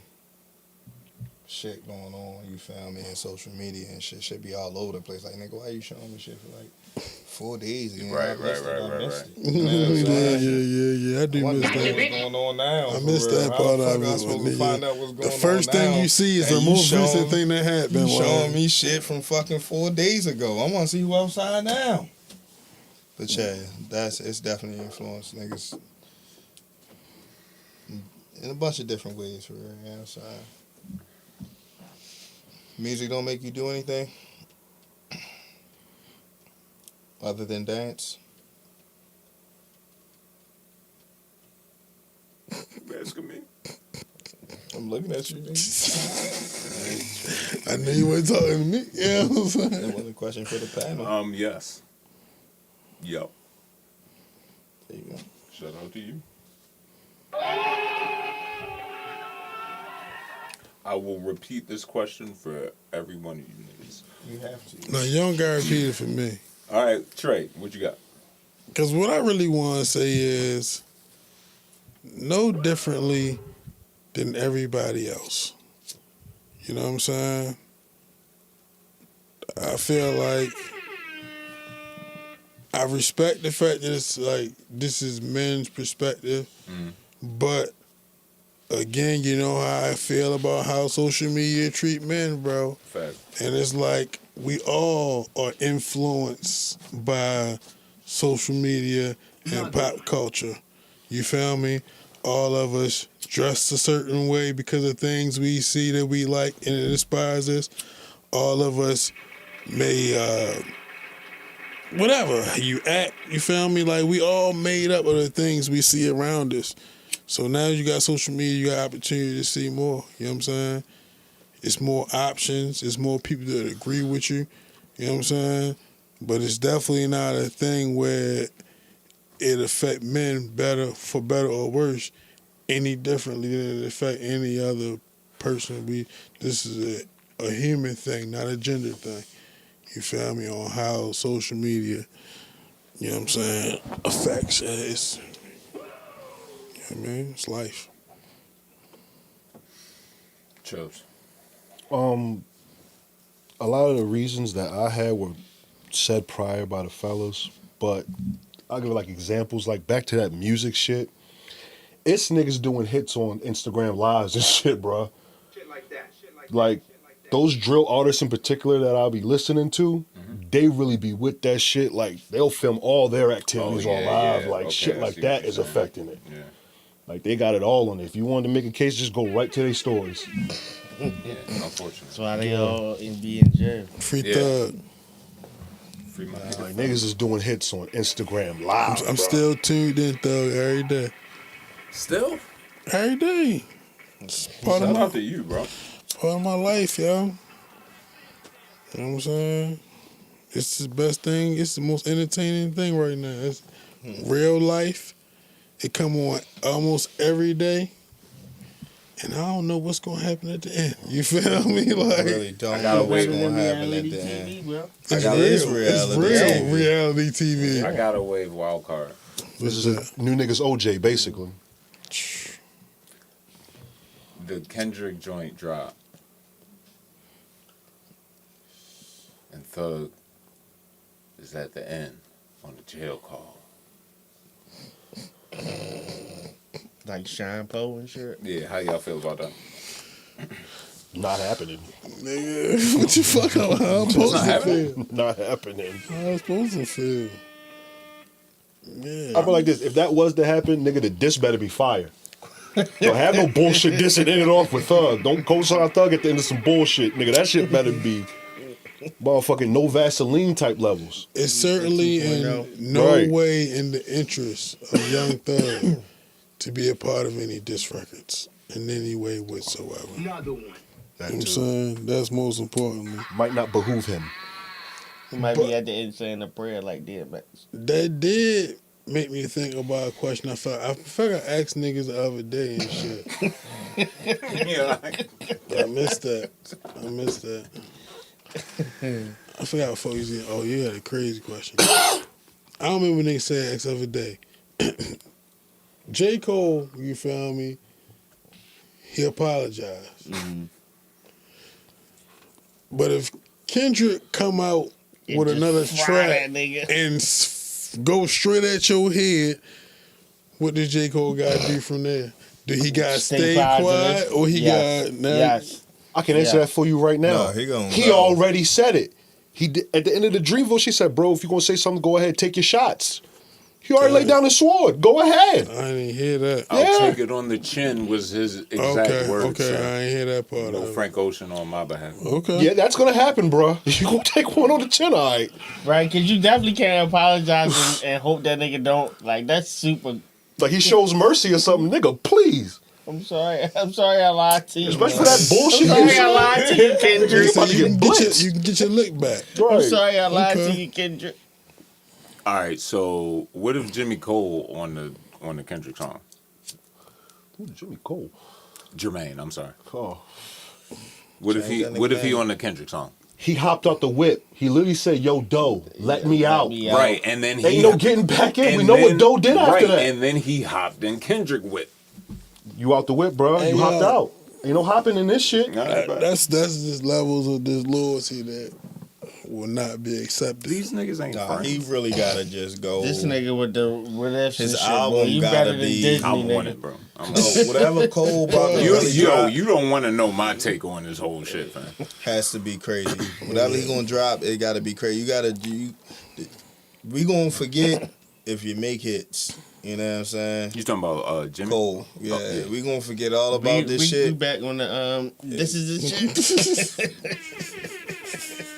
shit going on, you feel me, in social media and shit should be all over the place. Like, nigga, why you showing me shit for like 4 days ago? Right, I missed right, it, right, I right, missed right. it. You know what I'm saying? Yeah. I do Wonder miss what's that. going on now. I for missed real. that How part the fuck of I it, supposed my to nigga. find out what's going The on first thing now? you see is And the you most showing- recent thing that happened. You showing Like, me shit from fucking 4 days ago. I want to see who outside now. But yeah, it's definitely influenced niggas in a bunch of different ways for real. You know what I'm saying? Music don't make you do anything other than dance. Asking me. I'm looking at you, nigga. I knew you weren't talking to me. Yeah, you know what I'm saying? That was a question for the panel. Yes. Yo. There you go. Shout out to you. I will repeat this question for every one of you niggas. You have to. No, you don't gotta repeat it for me. All right, Trey, what you got? Because what I really want to say is no differently than everybody else. You know what I'm saying? I feel like I respect the fact that it's like this is men's perspective, but again, you know how I feel about how social media treat men, bro. Fact. And it's like we all are influenced by social media and pop culture. You feel me? All of us dress a certain way because of things we see that we like and it inspires us. All of us may, whatever you act, you feel me? Like we all made up of the things we see around us. So now you got social media, you got opportunity to see more. You know what I'm saying? It's more options. It's more people that agree with you. You know what I'm saying? But it's definitely not a thing where it affect men better, for better or worse, any differently than it affect any other person. This is a human thing, not a gender thing. You feel me? On how social media, you know what I'm saying, affects us. I mean, it's life. Chose. A lot of the reasons that I had were said prior by the fellas, but I'll give like examples, like back to that music shit. It's niggas doing hits on Instagram lives and shit, bro. Shit like that. Like those drill artists in particular that I'll be listening to, they really be with that shit. Like they'll film all their activities on live, like shit like that is affecting it. Yeah. Like they got it all on it. If you wanted to make a case, just go right to their stories. Yeah, unfortunately. That's why they all be in jail. Free Yeah. thug. Free my Like niggas is doing hits on Instagram live. I'm bro. still tuned in, thug, every day. Still? Every day. It's part Shout of out to my, you, bro. part of my life, yo. You know what I'm saying? It's the best thing. It's the most entertaining thing right now. It's real life. It come on almost every day. And I don't know what's going to happen at the end. You feel me? I Like, really don't gotta know what's wait. going to happen at Reality the TV, end. bro. it's It real. is It's reality real TV. reality TV. I got a wave wild card. This is a new niggas OJ, basically. The Kendrick joint drop. And Thug is at the end on the jail call. Like Shine Poe and shit. Yeah, how y'all feel about that? Not happening. Nigga, what you fuck up? How I'm supposed to feel? Not happening. How I'm supposed to feel? Yeah. I feel like this. If that was to happen, nigga, the diss better be fire. Don't have no bullshit diss and end it off with Thug. Don't co-sign Thug at the end of some bullshit, nigga. That shit better be motherfucking no Vaseline type levels. It's certainly in no Right. way in the interest of Young Thug to be a part of any diss records in any way whatsoever. Another one. That You know what I'm too. saying? That's most importantly. Might not behoove him. He might be at the end saying a prayer like DMX. That did make me think about a question I felt I asked niggas the other day and shit. Yeah, I missed that. I forgot what fuck you said. Oh, you had a crazy question. I don't remember when they said X the other day. J. Cole, you feel me? He apologized. But if Kendrick come out with just another fry track that nigga. and go straight at your head, what does J. Cole got to do from there? Do he got to stay positive. quiet or he Yes. got... Nah, Yes. I can answer that for you right now. No, he gonna He go. already said it. He did, at the end of the Dreamville, she said, "Bro, if you're gonna say something, go ahead, take your shots." He already laid down his sword. Go ahead. I didn't hear that. I'll Yeah. take it on the chin was his exact words. Okay, son. I ain't hear that part No of it. Frank Ocean on my behalf. Okay. Yeah, that's gonna happen, bro. You gonna take one on the chin, all right? Right? Because you definitely can't apologize and hope that nigga don't. Like, that's super. Like he shows mercy or something, nigga. Please, I'm sorry I lied to you. especially for man. that bullshit. I'm sorry you I lied to you, said. Kendrick. You about to you, get can get blitzed. your, you can get your lick back. I'm Right. sorry I lied Okay. to you, Kendrick. All right, so what if Jimmy Cole on the Kendrick song? Ooh, Jimmy Cole. Jermaine, I'm sorry. Oh. What if he Change that what if he name. on the Kendrick song? He hopped out the whip. He literally said, "Yo, Doe, let me out." me out. Right, and then he Ain't no getting back in. and We know what then- Doe did after right, that. and then he hopped in Kendrick with. You out the whip, bro. Hey, You hopped yo. out. Ain't no hopping in this shit. All right, bro. That's just levels of this loyalty that will not be accepted. These niggas ain't Nah, friends. he really gotta just go. This nigga with the what if His shit, album boy, you gotta better than be- Disney, I'm on nigga. it, bro. No, whatever Cole brother You, really yo, drop you don't want to know my take on this whole shit, man. has to be crazy. Whatever he gonna drop, it gotta be crazy. You gotta do. We gonna forget if you make hits. You know what I'm saying? You talking about Jimmy? Cole, yeah, yeah. we gonna forget all about this We shit. back on the this is the shit.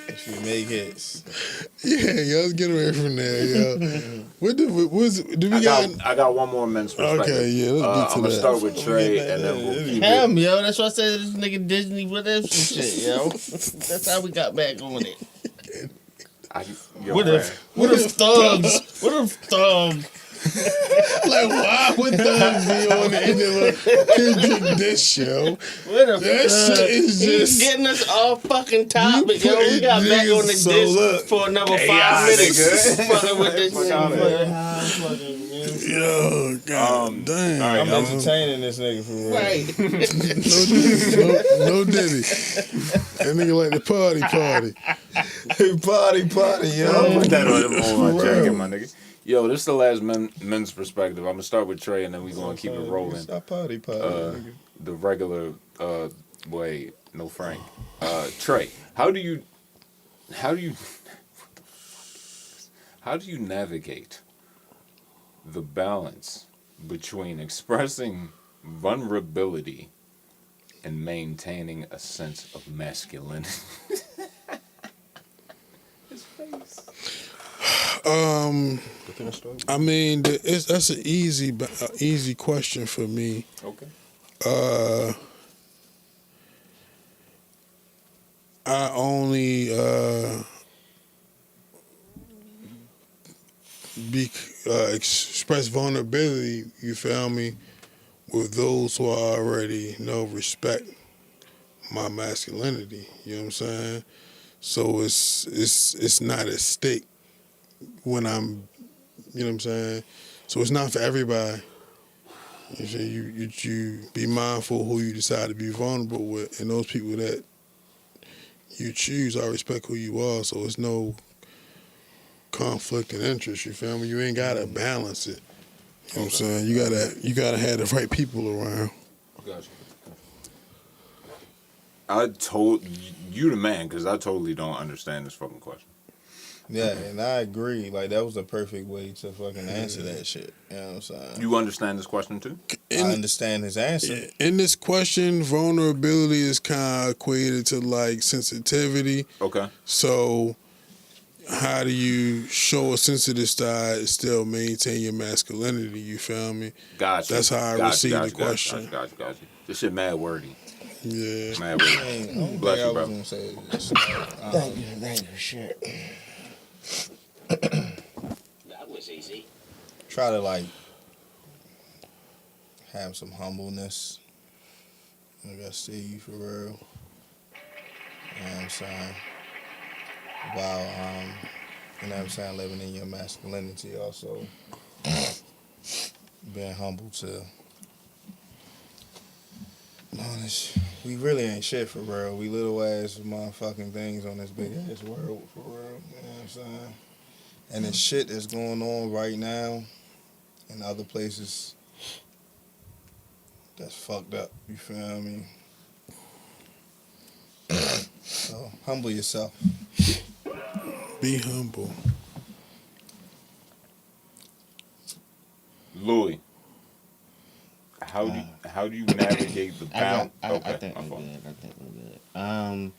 If you make hits, Yeah, yo, let's get away from there, yo. What do we got? I got one more men's perspective. Okay, yeah, let's get to I'm gonna that. start with Trey, and then we'll keep it. Damn, yo, that's why I said this nigga Disney what if some shit, yo. That's how we got back on it. What if thugs? What if thugs? Like, why would thugs be on the end of this show? What if That shit is he's just. getting us all fucking topic, yo. We putting got back niggas- on the so disc look. for another 5 minutes. Fucking with this shit, Yo, god damn. I'm entertaining this nigga for real. Right. No Diddy. That nigga like the party. Party, yo. Put that on my For jacket, real. my nigga. Yo, this is the last men's perspective. I'm gonna start with Trey, and then we gonna keep it rolling. Stop party, nigga. The regular way, no Frank. Trey, how do you navigate the balance between expressing vulnerability and maintaining a sense of masculinity? I mean, that's an easy question for me. Okay. I only express vulnerability, you feel me, with those who already respect my masculinity. You know what I'm saying? So it's not at stake when I'm, you know what I'm saying? So it's not for everybody. You see, you be mindful who you decide to be vulnerable with, and those people that you choose, I respect who you are, so it's no conflict of interest, you feel me? You ain't gotta balance it. You know what I'm saying? You gotta have the right people around. Gotcha. I told you the man, because I totally don't understand this fucking question. Yeah, and I agree. Like, that was the perfect way to fucking answer that shit. You know what I'm saying? You understand this question too? I understand his answer. In this question, vulnerability is kind of equated to like sensitivity. Okay. So, how do you show a sensitive side and still maintain your masculinity? You feel me? Gotcha. That's how I received the question. Gotcha. This shit mad wordy. Yeah. Mad wordy. I don't Bless think you, I bro. was gonna say this. Thank you, shit. That was easy. Try to like have some humbleness. Like, I see you for real. You know what I'm saying? While you know what I'm saying, living in your masculinity, also being humble to honest. We really ain't shit for real. We little ass motherfucking things on this big ass world for real. You know what I'm saying? And the shit that's going on right now in other places, that's fucked up. You feel me? So humble yourself. Be humble. Louis, how do you navigate the balance? I think I'm good.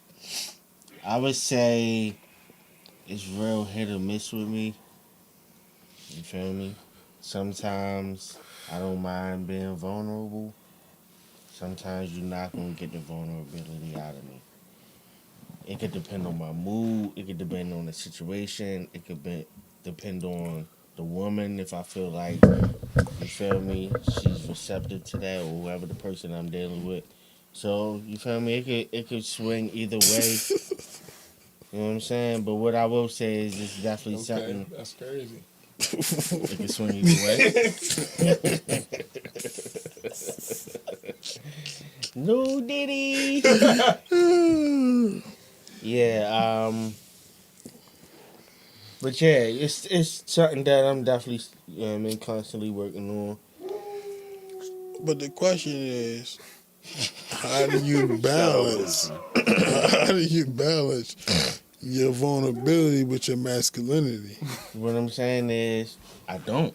I would say it's real hit or miss with me. You feel me? Sometimes I don't mind being vulnerable. Sometimes you're not gonna get the vulnerability out of me. It could depend on my mood. It could depend on the situation. It could depend on the woman. If I feel like, you feel me, she's receptive to that, or whoever the person I'm dealing with. So you feel me? It could swing either way. You know what I'm saying? But what I will say is it's definitely something. That's crazy. It can swing either way. No Diddy. Yeah. But yeah, it's something that I'm definitely, you know what I mean, constantly working on. But the question is, how do you Shout out balance? Wolfman. How do you balance your vulnerability with your masculinity? What I'm saying is, I don't.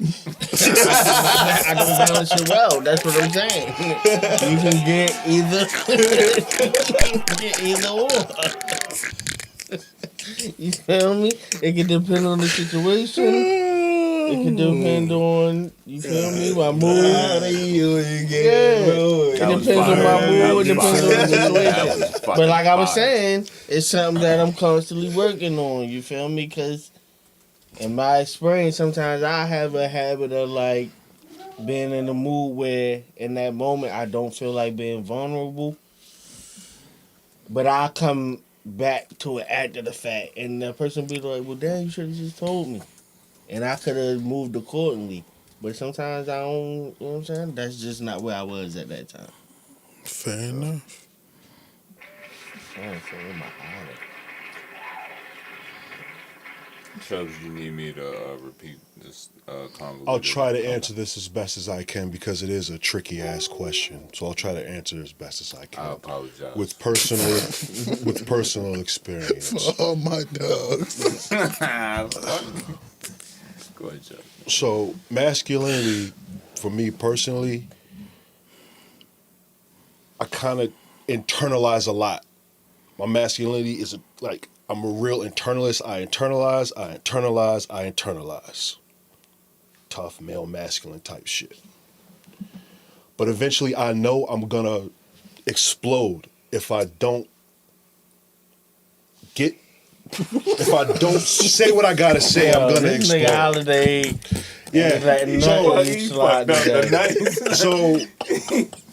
I don't balance it well. That's what I'm saying. You can get either. You can get either or. You feel me? It can depend on the situation. It can depend on, you feel me, my mood. How do you Yeah. get It That was depends on fire. my That mood. It was depends fire. on the That situation. was fucking But like I was fire. saying, it's something that I'm constantly working on. You feel me? Because in my experience, sometimes I have a habit of like being in a mood where in that moment I don't feel like being vulnerable. But I come back to it after the fact, and the person be like, "Well, damn, you should have just told me," and I could have moved accordingly. But sometimes I don't. You know what I'm saying? That's just not where I was at that time. Fair enough. Damn, so in my eye. Chubbs, you need me to repeat this convoluted. I'll try to answer this as best as I can because it is a tricky ass question. So I'll try to answer as best as I can. I apologize. With personal experience. For all my dogs. Go ahead, Chubbs. So masculinity, for me personally, I kind of internalize a lot. My masculinity is like, I'm a real internalist. I internalize. Tough male masculine type shit. But eventually I know I'm gonna explode if I don't say what I gotta say. I'm gonna this nigga explode. Holiday. Yeah. Letting So, nothing slide today. So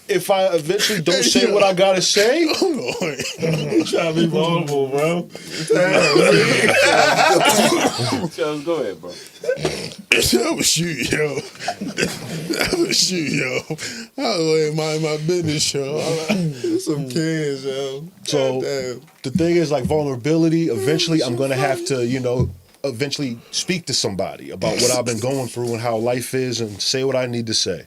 if I eventually don't say what I gotta say, Hold on. Trying to be vulnerable, bro. Chubbs, go ahead, bro. That was you, yo. That was you, yo. I was like, mind my business, yo. Some kids, yo. so Goddamn. the thing is, like, vulnerability, eventually I'm gonna have to, eventually speak to somebody about what I've been going through and how life is and say what I need to say.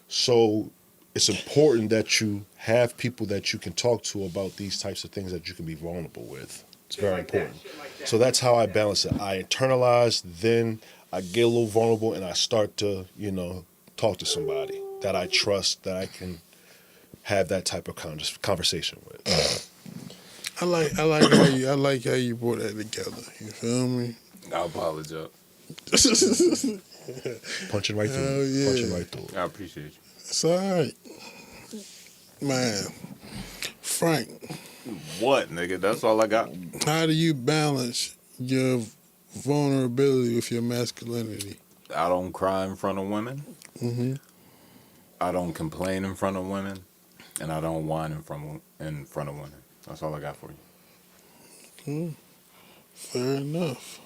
So it's important that you have people that you can talk to about these types of things that you can be vulnerable with. It's very important. So that's how I balance it. I internalize, then I get a little vulnerable, and I start to, talk to somebody that I trust, that I can have that type of conversation with. I like how you brought that together. You feel me? I apologize. Punching right through Hell it. yeah. Punching right through it. I appreciate you. It's all right. Man, Frank, What, nigga? That's all I got. how do you balance your vulnerability with your masculinity? I don't cry in front of women. Mm-hmm. I don't complain in front of women, and I don't whine in front of women. That's all I got for you. Fair enough.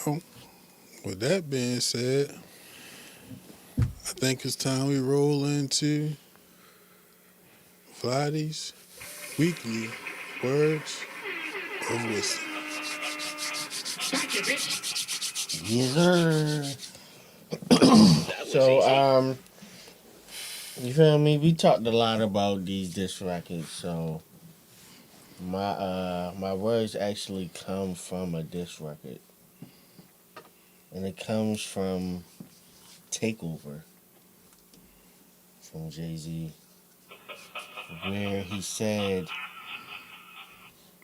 Well, with that being said, I think it's time we roll into Vladdy's weekly words of wisdom. Yes, sir. So, you feel me? We talked a lot about these disc records, so my words actually come from a disc record. And it comes from Takeover from Jay-Z, where he said,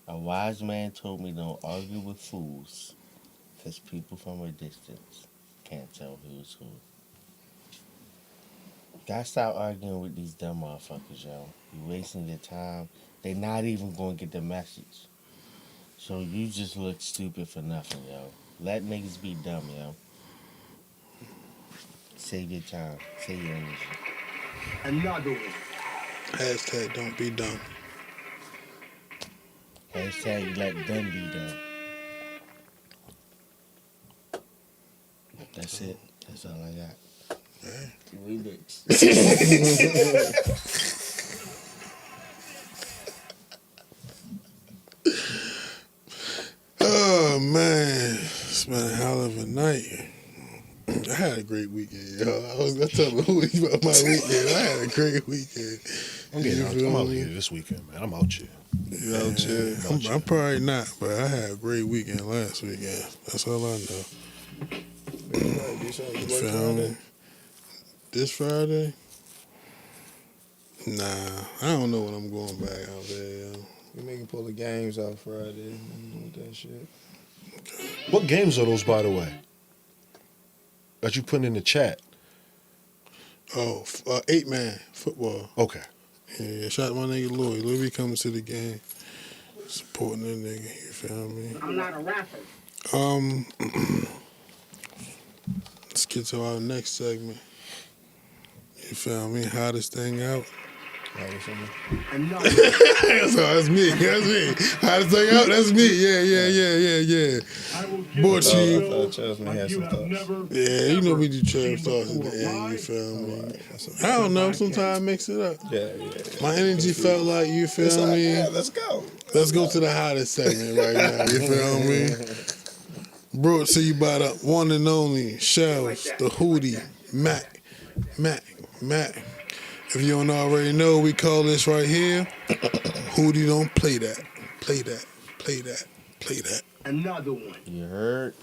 "A wise man told me don't argue with fools, because people from a distance can't tell who's who." Gotta stop arguing with these dumb motherfuckers, yo. You wasting your time. They not even gonna get the message. So you just look stupid for nothing, yo. Let niggas be dumb, yo. Save your time. Save your energy. Another one. Hashtag don't be dumb. Hashtag let them be dumb. That's it. That's all I got. Remix. Oh, It's been a hell of a night. I had a great weekend, yo. I telling Hootie about my weekend. I had a great weekend. I'm out here this weekend, man. I'm out here. You out here? I'm probably not, but I had a great weekend last weekend. That's all I know. You feel me? This Friday? Nah, I don't know when I'm going back out there, yo. We making pull the games out Friday. I'm doing that shit. What games are those, by the way? That you put in the chat? Oh, 8-man football. Okay. Yeah, shout out my nigga Louis. Louis be coming to the game. Supporting that nigga, you feel me? I'm not a rapper. Let's get to our next segment. You feel me? Hottest thing out. Hottest thing That's me. That's me. Hottest thing out. That's me. Yeah. Brought to you. I thought Chelsea had some thoughts. Yeah, you know we do trash thoughts at the end. You feel me? I don't know. Sometimes I mix it up. Yeah. My energy felt like, you feel me? Yeah, let's go. Let's go to the hottest segment right now. You feel me? Brought to you by the one and only Shells, the Hootie, Mac. If you don't already know, we call this right here, Hootie don't play that. Play that. Another one. You heard?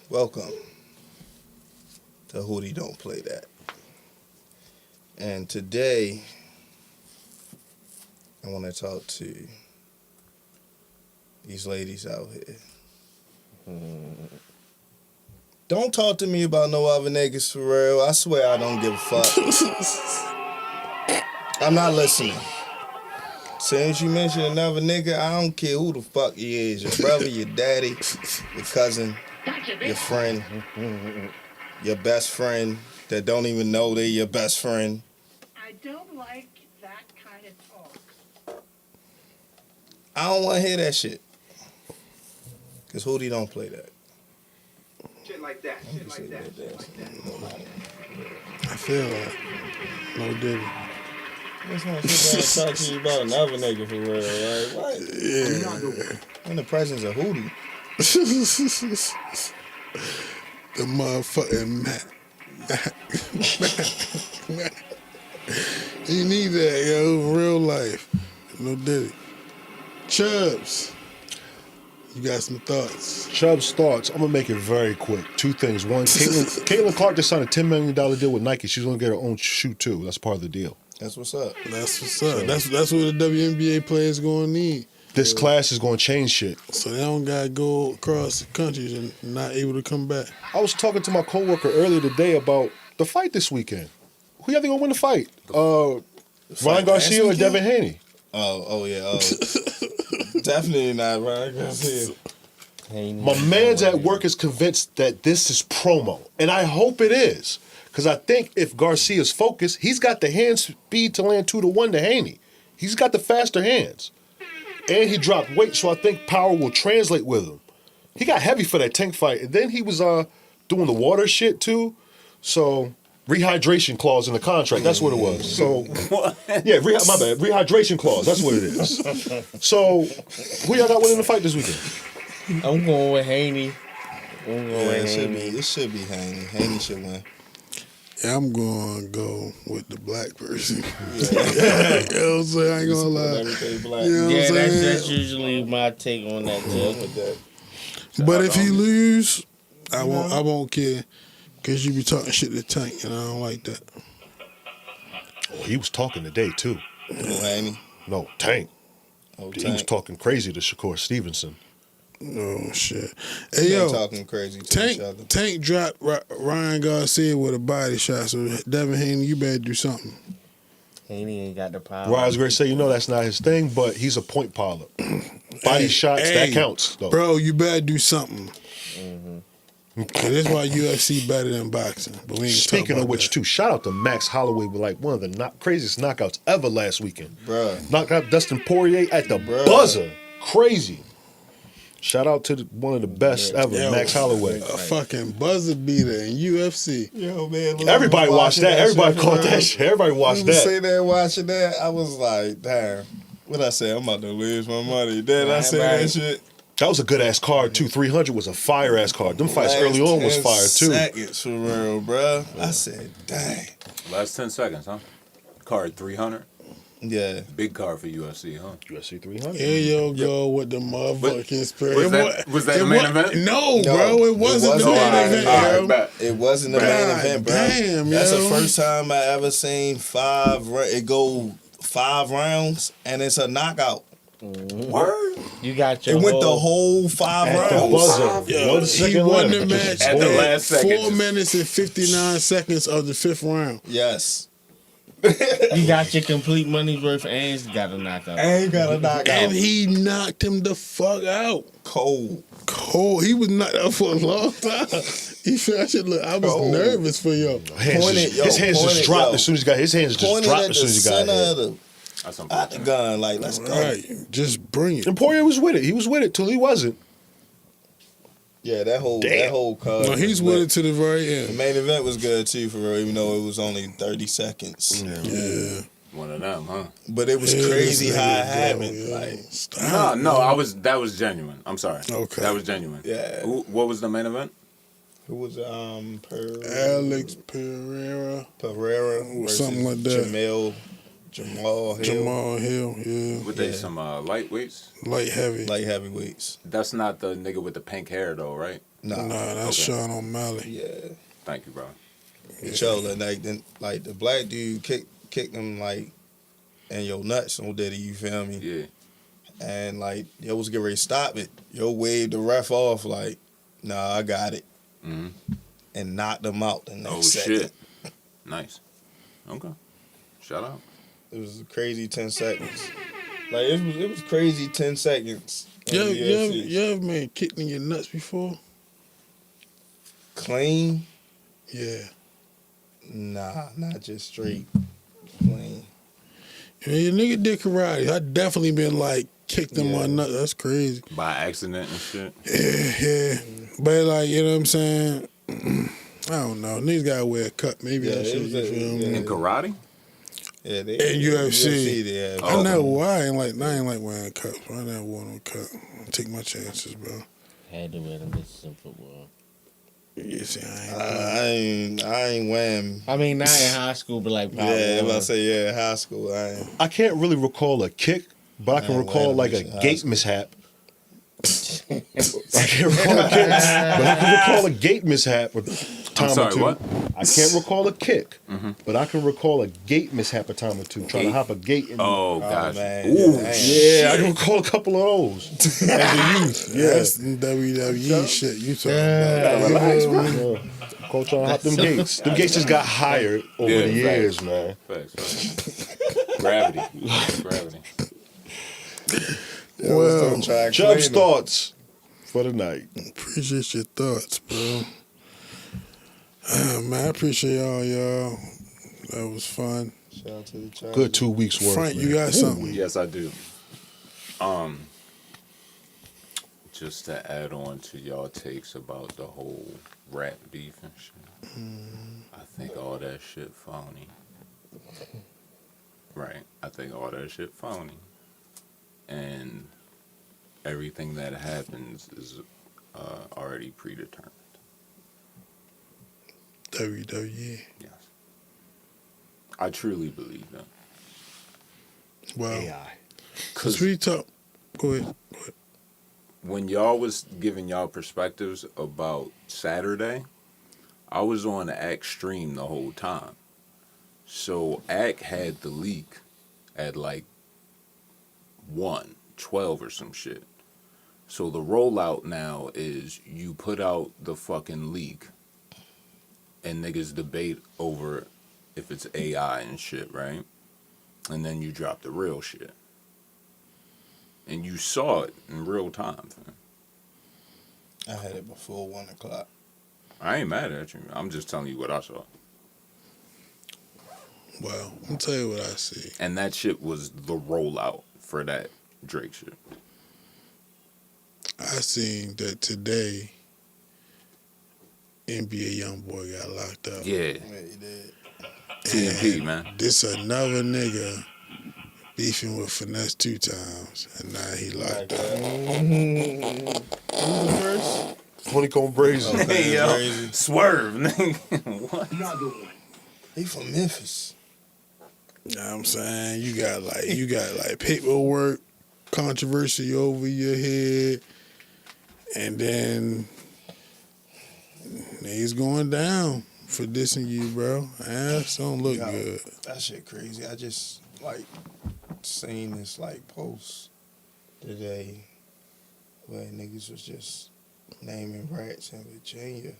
Welcome to Hootie Don't Play That. And today, I want to talk to these ladies out here. Don't talk to me about no other niggas for real. I swear I don't give a fuck. I'm not listening. Since you mentioned another nigga, I don't care who the fuck he is. Your brother, your daddy, your cousin, your friend, your best friend that don't even know they're your best friend. I don't like that kind of talk. I don't want to hear that shit. Because Hootie don't play that. Shit like that. I feel that. No diddy. I just want to sit down and talk to you about another nigga for real. Like, what? Yeah. In the presence of Hootie. The motherfucking Mac. You need that, yo, in real life. No diddy. Chubbs. You got some thoughts? Chubb's thoughts. I'm gonna make it very quick. Two things. One, Caitlin Clark just signed a $10 million deal with Nike. She's gonna get her own shoe too. That's part of the deal. That's what's up. That's what the WNBA players gonna need. This class is gonna change shit. So they don't gotta go across the countries and not able to come back. I was talking to my coworker earlier today about the fight this weekend. Who y'all think gonna win the fight? Ryan Garcia or Devin Haney? Oh yeah. Definitely not Ryan Garcia. My man's at work is convinced that this is promo, and I hope it is, because I think if Garcia's focused, he's got the hand speed to land 2-1 to Haney. He's got the faster hands, and he dropped weight, so I think power will translate with him. He got heavy for that tank fight, and then he was doing the water shit too, so rehydration clause in the contract. That's what it was. So yeah, my bad. Rehydration clause. That's what it is. So who y'all got winning the fight this weekend? I'm going with Haney. It should be Haney. Haney should win. Yeah, I'm going to go with the black person. You know what I'm saying? I ain't going to lie. Everything black. You know what I'm saying? That's usually my take on that too. But if he lose, I won't care. Because you be talking shit to Tank, and I don't like that. Oh, he was talking today too. Oh, Haney. No, Tank. Oh, He was talking crazy to Shakur Stevenson. Oh, shit. They Hey, yo, talking crazy to each other. Tank dropped Ryan Garcia with a body shot, so Devin Haney, you better do something. Haney ain't got the power. Ryan's great say, that's not his thing, but he's a point pilot. Body shots, that counts, though. Bro, you better do something. That's why UFC better than boxing. But we ain't Speaking of which, too, shout out to Max Holloway with like one of the craziest knockouts ever last weekend. Bruh. Knocked out Dustin Poirier at the buzzer. Crazy. Shout out to one of the best ever, Max Holloway. A fucking buzzer beater in UFC. Yo, man. Everybody watched that. Everybody caught that shit. Everybody watched that. Sitting there watching that, I was like, damn. What I say? I'm about to lose my money. Then I say that shit. That was a good ass card too. 300 was a fire ass card. Them fights early on was fire too. Seconds for real, bro. I said, dang. Last 10 seconds, huh? Card 300. Yeah. Big card for UFC, huh? UFC 300. Here you go with the motherfucking spirit. Was that the main event? No, bro, it wasn't the main event, bro. It wasn't the main event, bro. Damn, That's yo. the first time I ever seen it go 5 rounds and it's a knockout. Word? You got your It went the whole 5 At the rounds. buzzer. Yo, 1 he second won left. the match At the last second. 4 minutes and 59 seconds of the 5th round. Yes. You got your complete money's worth and you got a knockout. Ain't got a knockout. And he knocked him the fuck out. Cold. He was knocked out for a long time. He said, I was Cold. nervous for y'all. His hands just dropped as soon as he got his hands just Pointed dropped at as soon the as he got center hit. of That's the unfortunate. gun. Like, let's go. Right, just bring it. And Poirier was with it. He was with it till he wasn't. Yeah, that whole card. No, he's was with lit. it to the very The end. main event was good too, for real, even though it was only 30 seconds. Yeah. One of them, huh? But it was Yeah, crazy this how nigga it happened. go, yeah. Like, Stop. No, that was genuine. I'm sorry. Okay. That was genuine. Yeah. What was the main event? who was Alex Pereira, Pereira Or versus something like that. Jamal Hill, Jamal Hill, yeah. With they Yeah. some lightweights? Light heavy. light heavyweights. That's not the nigga with the pink hair though, right? Nah, Nah, that's Okay. Sean O'Malley. yeah. Thank you, bro. Show like the black dude kicked him like in your nuts on Diddy, you feel me? Yeah. And like yo was getting ready to stop it. Yo waved the ref off like, nah, I got it. Mhm. And knocked him out the next Oh second. shit. Nice. Okay. Shout out. It was a crazy 10 seconds. Like it was crazy 10 seconds. in You the UFC. ever been kicked in your nuts before? Clean? Yeah. Nah, not just straight clean. Yeah, your nigga did karate. I definitely been like kicked in my nuts. That's crazy. By accident and shit. Yeah. But like, you know what I'm saying? I don't know. Niggas gotta wear a cut. Maybe Yeah, that it shit, was you a- feel yeah. me? In karate? Yeah, they And UFC. they have. I know why. I ain't like wearing cups. I never wore no cut. I take my chances, bro. Had to wear them bitches in football. You see, I ain't. I ain't wearing. I mean, not in high school, but like probably. Yeah, I'm about to say yeah, high school. I ain't. I can't really recall a kick, but I can Man, recall wait like a a minute, gate mishap. I can't recall a kick, but I can recall a gate mishap a time I'm sorry, or two. what? I can't recall a kick, but I can recall a gate mishap a time or two. Trying to hop a gate. Oh, gosh. man. Ooh, Damn. Yeah, I can recall a couple of those. As a youth. Yeah. That's some WWE shit you talking about. Relax, bro. Yeah. Coach trying to hop them gates. Them gates just got higher over Yeah, the years, facts. man. Facts. Gravity. Gravity. Well, Chubb's thoughts for the night. appreciate your thoughts, bro. Man, I appreciate y'all. That was fun. Shout out to the Chargers. Good 2 weeks worth. Frank, you man. got something? Yes, I do. Just to add on to y'all takes about the whole rap beef and shit. I think all that shit phony. Right. I think all that shit phony. And everything that happens is already predetermined. WWE. Yes. I truly believe that. Wow. AI. Cause we talk. Go ahead. When y'all was giving y'all perspectives about Saturday, I was on the Act stream the whole time. So Act had the leak at like 1:12 or some shit. So the rollout now is you put out the fucking leak and niggas debate over if it's AI and shit, right? And then you drop the real shit. And you saw it in real time, fam. I had it before 1 o'clock. I ain't mad at you. I'm just telling you what I saw. Well, I'll tell you what I see. And that shit was the rollout for that Drake shit. I seen that today NBA YoungBoy got locked up. Yeah. Yeah, you did. TMP, man. This another nigga beefing with Finesse 2 times, and now he locked up. Who's the first? 20 Cone Brazen. Hey, yo, Crazy. Swerve, nigga. What? He from Memphis. You know what I'm saying? You got like paperwork, controversy over your head, and then niggas going down for dissing you, bro. Ass don't look Yo, good. That shit crazy. I just like seen this like post today where niggas was just naming rats in Virginia.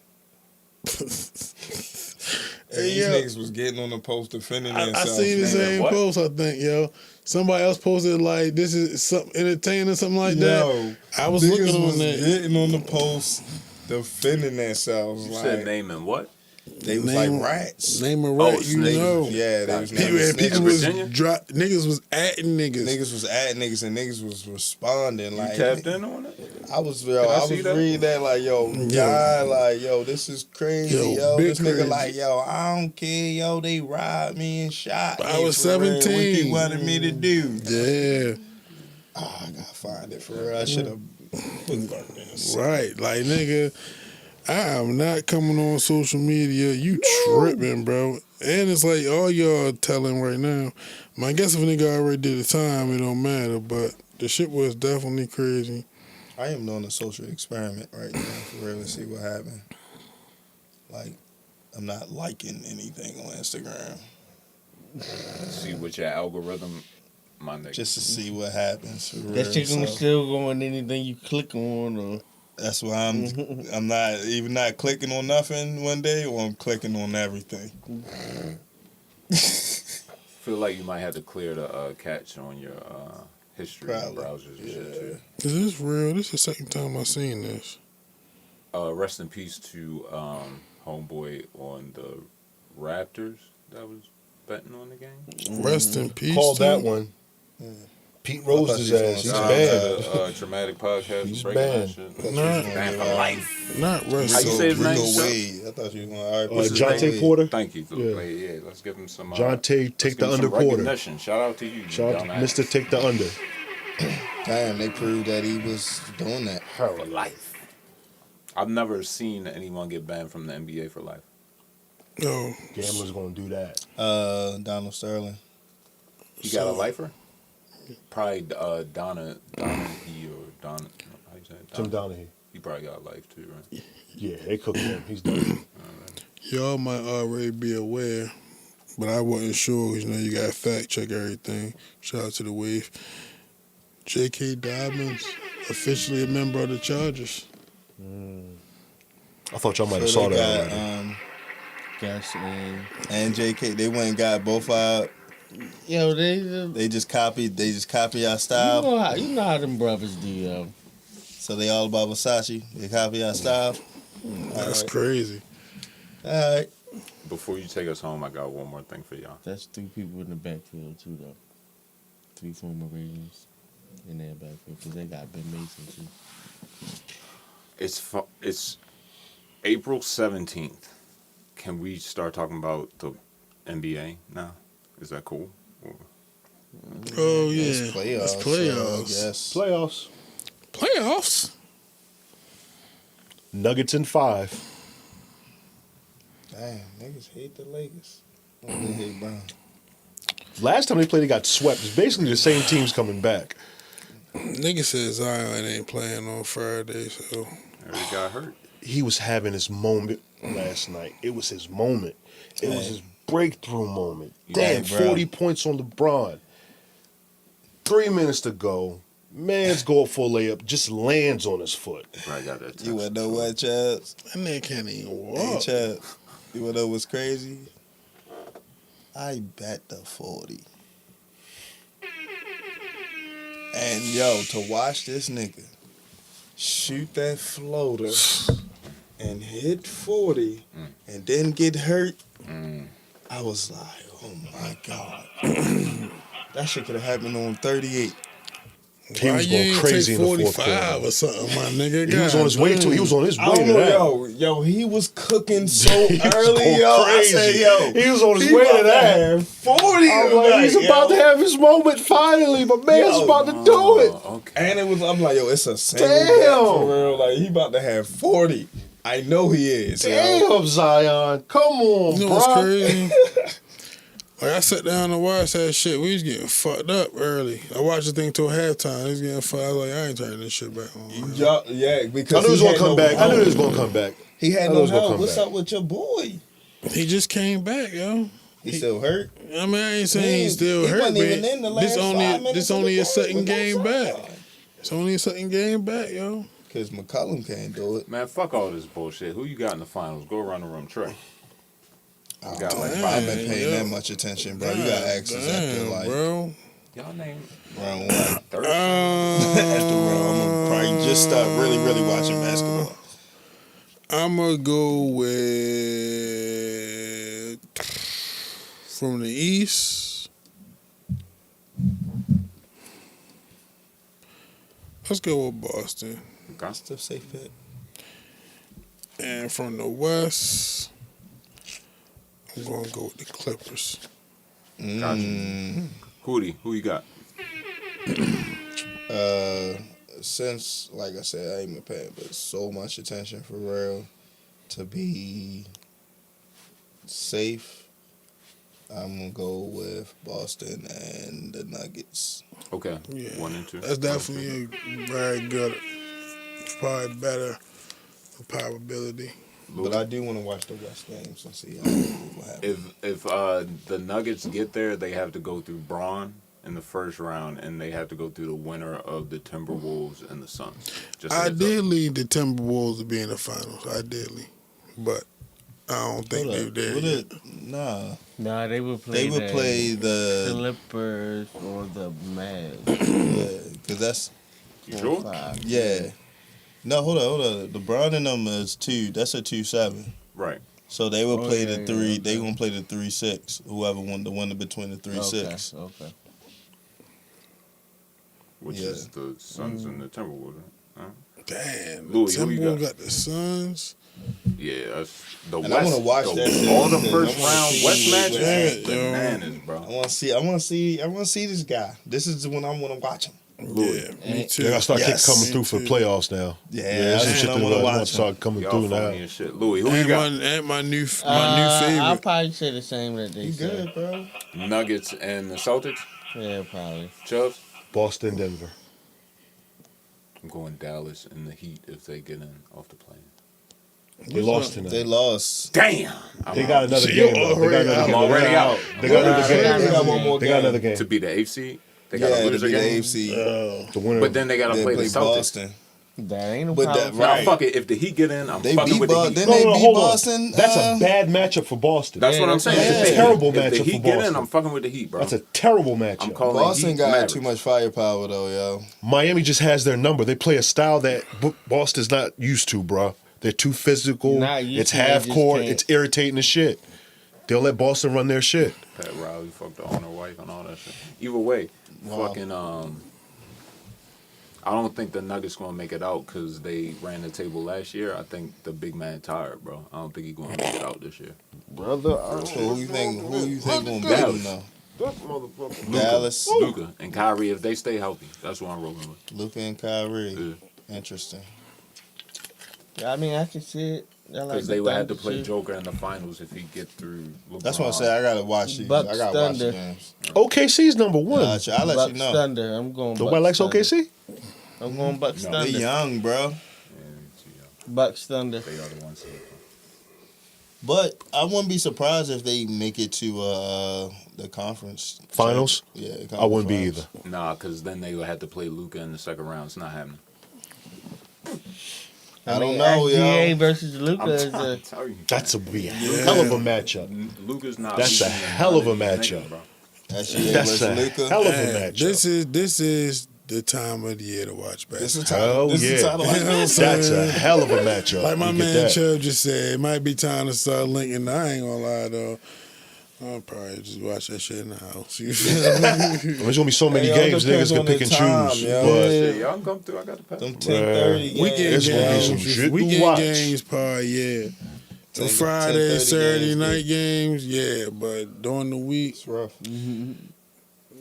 And Hey, these yo. niggas was getting on the post defending I themselves. seen the man. same what? post, I think, yo. Somebody else posted like this is something entertaining or something like that. Yo, I was niggas looking on was that. getting on the post defending themselves. You like, said naming what? they was Name- like rats. Name a rat, Oh, you snakes. know. Yeah, they was People, naming and people was Virginia? niggas was atting niggas. Niggas was at niggas and niggas was responding You like tapped in on it? I was Can I see was that? reading that like yo, guy, like yo, this is crazy, Yo, big this nigga crazy. like yo, I don't care, yo, they robbed me and shot I me was for real. What 17. you wanted me to do? Yeah, Oh, I gotta find it for real. I should have put it up there. right. Like nigga, I am not coming on social media. You tripping, bro. And it's like all y'all telling right now. I guess if a nigga already did the time, it don't matter. But the shit was definitely crazy. I am doing a social experiment right now for real to see what happened. Like, I'm not liking anything on Instagram See what your algorithm, my nigga. just to see what happens. For That real. shit gonna So still go on anything you click on, or that's why I'm not even not clicking on nothing one day, or I'm clicking on everything. Feel like you might have to clear the cache on your history and Probably. browsers and shit too. Is this real? This is the second time I seen this. Rest in peace to homeboy on the Raptors that was betting on the game. Rest in peace. Called to that him. one. Pete I Rose thought his you was ass. gonna He's say banned. The Traumatic podcast He's breaking that banned. shit. Nah, Banned for life. not rest. How you say his name, Rico sir? Wade. I thought you was going. All right, What's his Jonte name? Porter. Thank you. Yeah. Yeah, let's give him some. Jonte, let's take give the him some under quarter. recognition. Shout out to you. Shout out to dumbass. Mr. Take the Under. Damn, they proved that he was doing that. For life. I've never seen anyone get banned from the NBA for life. No. Gambler's gonna do that. Donald Sterling. He got a lifer? Probably Donahue or Don. How you say it? Tim Donahue. He probably got a life too, right? Yeah, they cooked him. He's done. Y'all might already be aware, but I wasn't sure. 'Cause, you know, you got to fact check everything. Shout out to the Wave. J.K. Dobbins, officially a member of the Chargers. I thought y'all might have So saw they that got already. gas and JK. They went and got both out. yo, they They just copied our you style. know how them brothers do, yo. So they all about Versace. They copy our style. That's crazy. All right. Before you take us home, I got one more thing for y'all. That's 3 people in the backfield too, though. 3 former Ravens in their backfield because they got Ben Mason too. It's April 17th. Can we start talking about the NBA now? Is that cool? Oh, yeah. It's playoffs. It's playoffs. So I guess. Playoffs. Playoffs? Nuggets in 5. Damn, niggas hate the Lakers. They hate Brown. Last time they played, they got swept. It's basically the same teams coming back. Nigga said Zion ain't playing on Friday, so. He got hurt. He was having his moment last night. It was his moment. It was his breakthrough moment. Damn, Yeah, bro. 40 points on LeBron. 3 minutes to go. Man's go up for a layup, just lands on his foot. I got that. You wanna know what, Chubbs? That nigga can't even Hey, walk. Chubbs. You wanna know what's crazy? I bet the 40. And yo, to watch this nigga shoot that floater and hit 40 and then get hurt, I was like, oh my God. That shit could have happened on 38. He Why was you going ain't crazy take in the fourth 45 quarter. or something, my nigga? He was on his way to. He was on his I way don't to know, that. yo, he was cooking so He was early, going yo. crazy. I said, yo, He was on his he way to about that. have 40 I'm like, tonight, he's about yo. to have his moment finally. My man's Yo. about to do it. Okay. And it was, I'm like, yo, it's a single Damn. bet for real. Like, he about to have 40. I know he is, yo. Damn, Zion. Come on, You know what's bro. crazy? Like, I sat down and watched that shit. We was getting fucked up early. I watched the thing till halftime. He was getting fucked. I was like, I ain't turning this shit back on. Man. Yeah, because I knew he was he going had to come no back. I help. knew he was going to come back. He had I knew no he was gonna help. come What's back. up with your boy? He just came back, yo. He still hurt? I mean, I ain't saying Man, he's still he hurt, wasn't even but in the last this 5 only minutes of the a game second with no game back. sideline. It's only a second game back, yo. Because McCollum can't do it. Man, fuck all this bullshit. Who you got in the finals? Go around the room, Trey. You got like I've five. been paying yeah. that much attention, bro. You got access after Damn, like bro. Y'all name round 1. third. After round, I'm gonna probably just start really watching basketball. I'm going to go with from the East. Let's go with Boston. Okay. Still safe bet. And from the West, I'm going to go with the Clippers. Gotcha. Who you got? Since, like I said, I ain't been paying but so much attention for real to be safe, I'm gonna go with Boston and the Nuggets. Okay. Yeah. 1 and 2. That's definitely a very good, probably better probability. But I do want to watch the West games and see what happens. If the Nuggets get there, they have to go through Braun in the first round, and they have to go through the winner of the Timberwolves and the Suns. Just a heads up. Ideally, the Timberwolves would be in the finals. Ideally, but I don't think they're there. Yet. Nah, Nah, they would play. they would play the Clippers or the Mavs. because that's You sure? 5. yeah. No, hold on. The Brown and them is 2. That's a 2-7. Right. So they will play the 3. okay. They gonna play the 3-6. Whoever won the winner between the 3-6. Okay. Which Yeah. is the Suns and the Timberwolves. Huh? Damn, Louis, the who you Timberwolves got? got the Suns. Yeah, that's the And West. I wanna watch that shit. All the I first wanna round see West what- matches, Yeah, yo. bananas, bro. I want to see this guy. This is the one I want to watch him. Yeah, me too. They got to start Yes. coming through for Me too. playoffs now. Yeah, that's some that's shit what I that wanna I want to watch. start coming Y'all through phony now. as shit. Louis, who you And got? my new I'll favorite. probably say the same that they You said. good, bro? Nuggets and the Celtics. Yeah, probably. Chubbs. Boston, Denver. I'm going Dallas and the Heat if they get in off the plane. They lost tonight. They lost. Damn. They got another Shit, game. you though. They got another already game. I'm already out. They got another They game. got one more They got game. another game. To be the eighth seed. They got Yeah, to to lose be their the game. AFC. The winner. But then they got to They play the play Celtics. Boston. That ain't no But problem. that- Nah, right. fuck it. If the Heat get in, I'm They fucking beat with the Boston. Heat. Then they beat hold on. Boston. That's a bad matchup for Boston. That's what I'm saying. that's If a the- terrible if the matchup Heat for get in, Boston. I'm fucking with the Heat, bro. That's a terrible I'm matchup. calling Boston Heat got Mavericks. too much firepower though, yo. Miami just has their number. They play a style that Boston's not used to, bro. They're too physical. Not used It's to, they half just court. can't. It's irritating as shit. They'll let Boston run their shit. Pat Riley fucked the owner wife and all that shit. Either way, Wow. fucking I don't think the Nuggets gonna make it out because they ran the table last year. I think the big man tired, bro. I don't think he's gonna make it out this year. Brother, So who you think gonna beat them Dallas. though? that motherfucker. Dallas, Luka and Kyrie, if they stay healthy, that's what I'm rolling with. Luka and Kyrie. Yeah. Interesting. I mean, I can see it. Because they would have to play Joker in the finals if he get through LeBron. That's what I said. I gotta watch these. Bucks I gotta watch the Thunder. games. OKC's number one. Gotcha. I'll let Bucks you know. Thunder. I'm going. Nobody likes Bucks Thunder. OKC? I'm going Bucks No, They Thunder. young, bro. Yeah, Bucks Thunder. they are the ones. But I wouldn't be surprised if they make it to the conference Finals? Yeah, conference I wouldn't be finals. either. Nah, because then they would have to play Luka in the second round. It's not happening. I don't mean, know, SGA yo. versus Luca I'm is trying a. to tell you. That's a hell of a matchup. Luka's not. That's a beating hell of a none these matchup. niggas, bro. SGA That's versus a Luka. hell of a Hey, matchup. this is the time of the year to watch This is basketball. time. Hell This is yeah. time to like You know what I'm this. That's a saying? hell of a matchup. Like my You get man that. Chubb just said, it might be time to start linking. I ain't gonna lie though. I'll probably just watch that shit in the house. You feel me? There's gonna be so many It all games depends niggas can on pick the and time, choose. yo. But Shit, y'all can come through. I got the pass. Them 10:30 games. Weekend It's gonna be some games, shit to weekend watch. games, probably, yeah. So 10, Friday, 10:30 Saturday games, night games, yeah. But during the week, It's rough. Mm-hmm.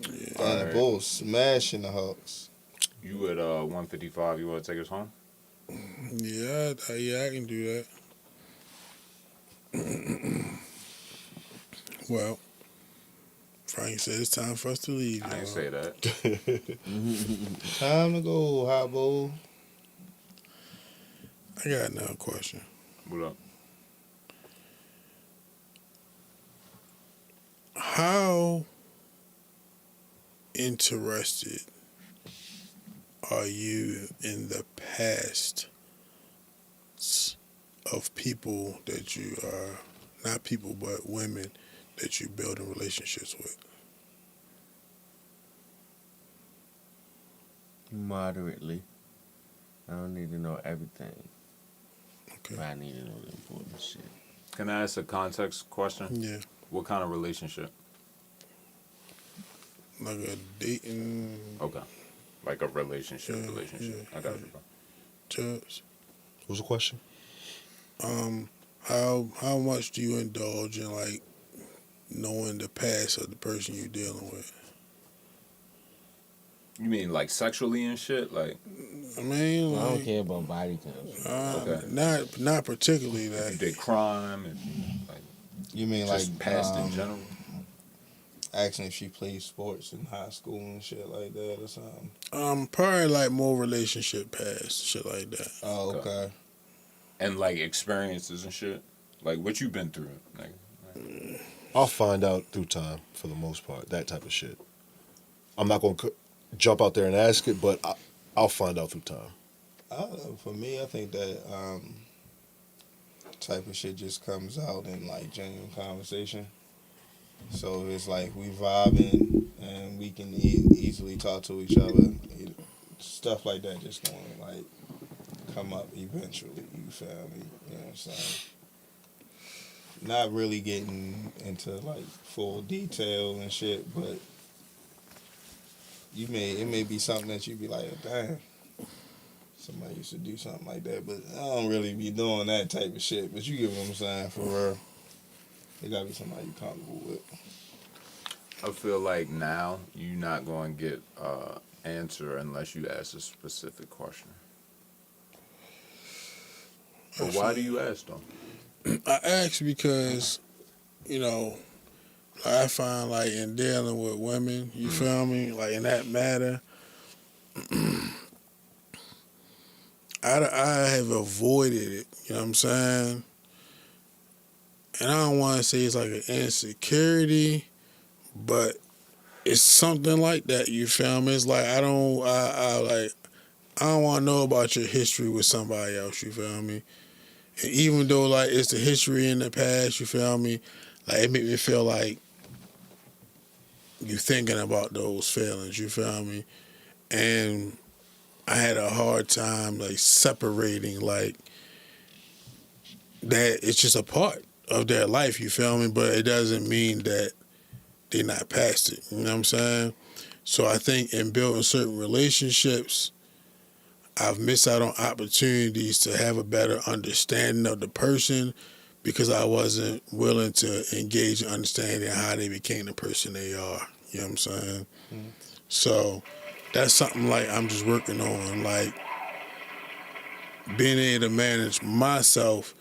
And Alright. the Bulls smashing the Hawks. You at 155. You want to take us home? yeah, I can do that. Well, Frank said it's time for us to leave. I y'all. ain't say that. Time to go, Hot Bowl. I got another question. What up? How interested are you in the past of people that you are, not people, but women that you building relationships with? Moderately. I don't need to know everything. Okay. But I need to know the important shit. Can I ask a context question? Yeah. What kind of relationship? Like a dating Okay. Like a relationship. Yeah, Relationship. yeah, I got yeah. you, bro. judge. what was the question? How much do you indulge in like knowing the past of the person you're dealing with? You mean like sexually and shit? Like, I mean, I don't like, care about body counts. Okay. not particularly if you that. did crime and like You mean just like past in general? asking if she played sports in high school and shit like that or something? Probably like more relationship past shit like that. Oh, Okay. okay. And like experiences and shit? Like what you been through? Like, I'll find out through time for the most part. That type of shit. I'm not gonna jump out there and ask it, but I'll find out through time. For me, I think that type of shit just comes out in like genuine conversation. So it's like we vibing and we can easily talk to each other. Stuff like that just gonna like come up eventually. You feel me? You know what I'm saying? Not really getting into like full detail and shit, but it may be something that you be like, oh, damn, somebody used to do something like that, but I don't really be doing that type of shit. But you get what I'm saying, for real. It gotta be somebody you comfortable with. I feel like now you're not going to get answer unless you ask a specific question. But why do you ask them? I ask because, you know, I find like in dealing with women, you feel me, like in that matter, I have avoided it. You know what I'm saying? And I don't want to say it's like an insecurity, but it's something like that. You feel me? It's like I don't want to know about your history with somebody else. You feel me? And even though like it's the history in the past, you feel me? Like it make me feel like you thinking about those feelings. You feel me? And I had a hard time like separating like that. It's just a part of their life. You feel me? But it doesn't mean that they're not past it. You know what I'm saying? So I think in building certain relationships, I've missed out on opportunities to have a better understanding of the person because I wasn't willing to engage in understanding how they became the person they are. You know what I'm saying? Mm. So that's something like I'm just working on, like being able to manage myself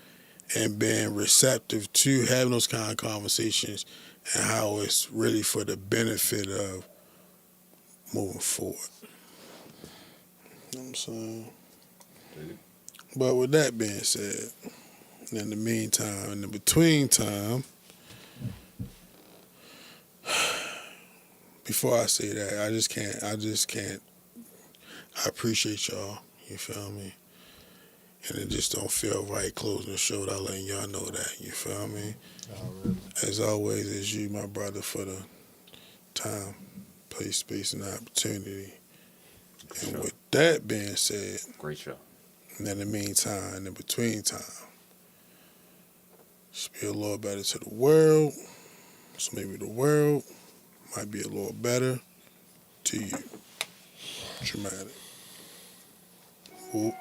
and being receptive to having those kind of conversations and how it's really for the benefit of moving forward. You know what I'm saying? But with that being said, in the meantime, in the between time, before I say that, I just can't. I appreciate y'all, you feel me? And it just don't feel right closing the show without letting y'all know that, you feel me? As always, it's you, my brother, for the time, place, space, and opportunity. And Sure. with that being said, Great show. and in the meantime, in the between time, just be a little better to the world, So maybe the world might be a little better to you. Dramatic. Whoop.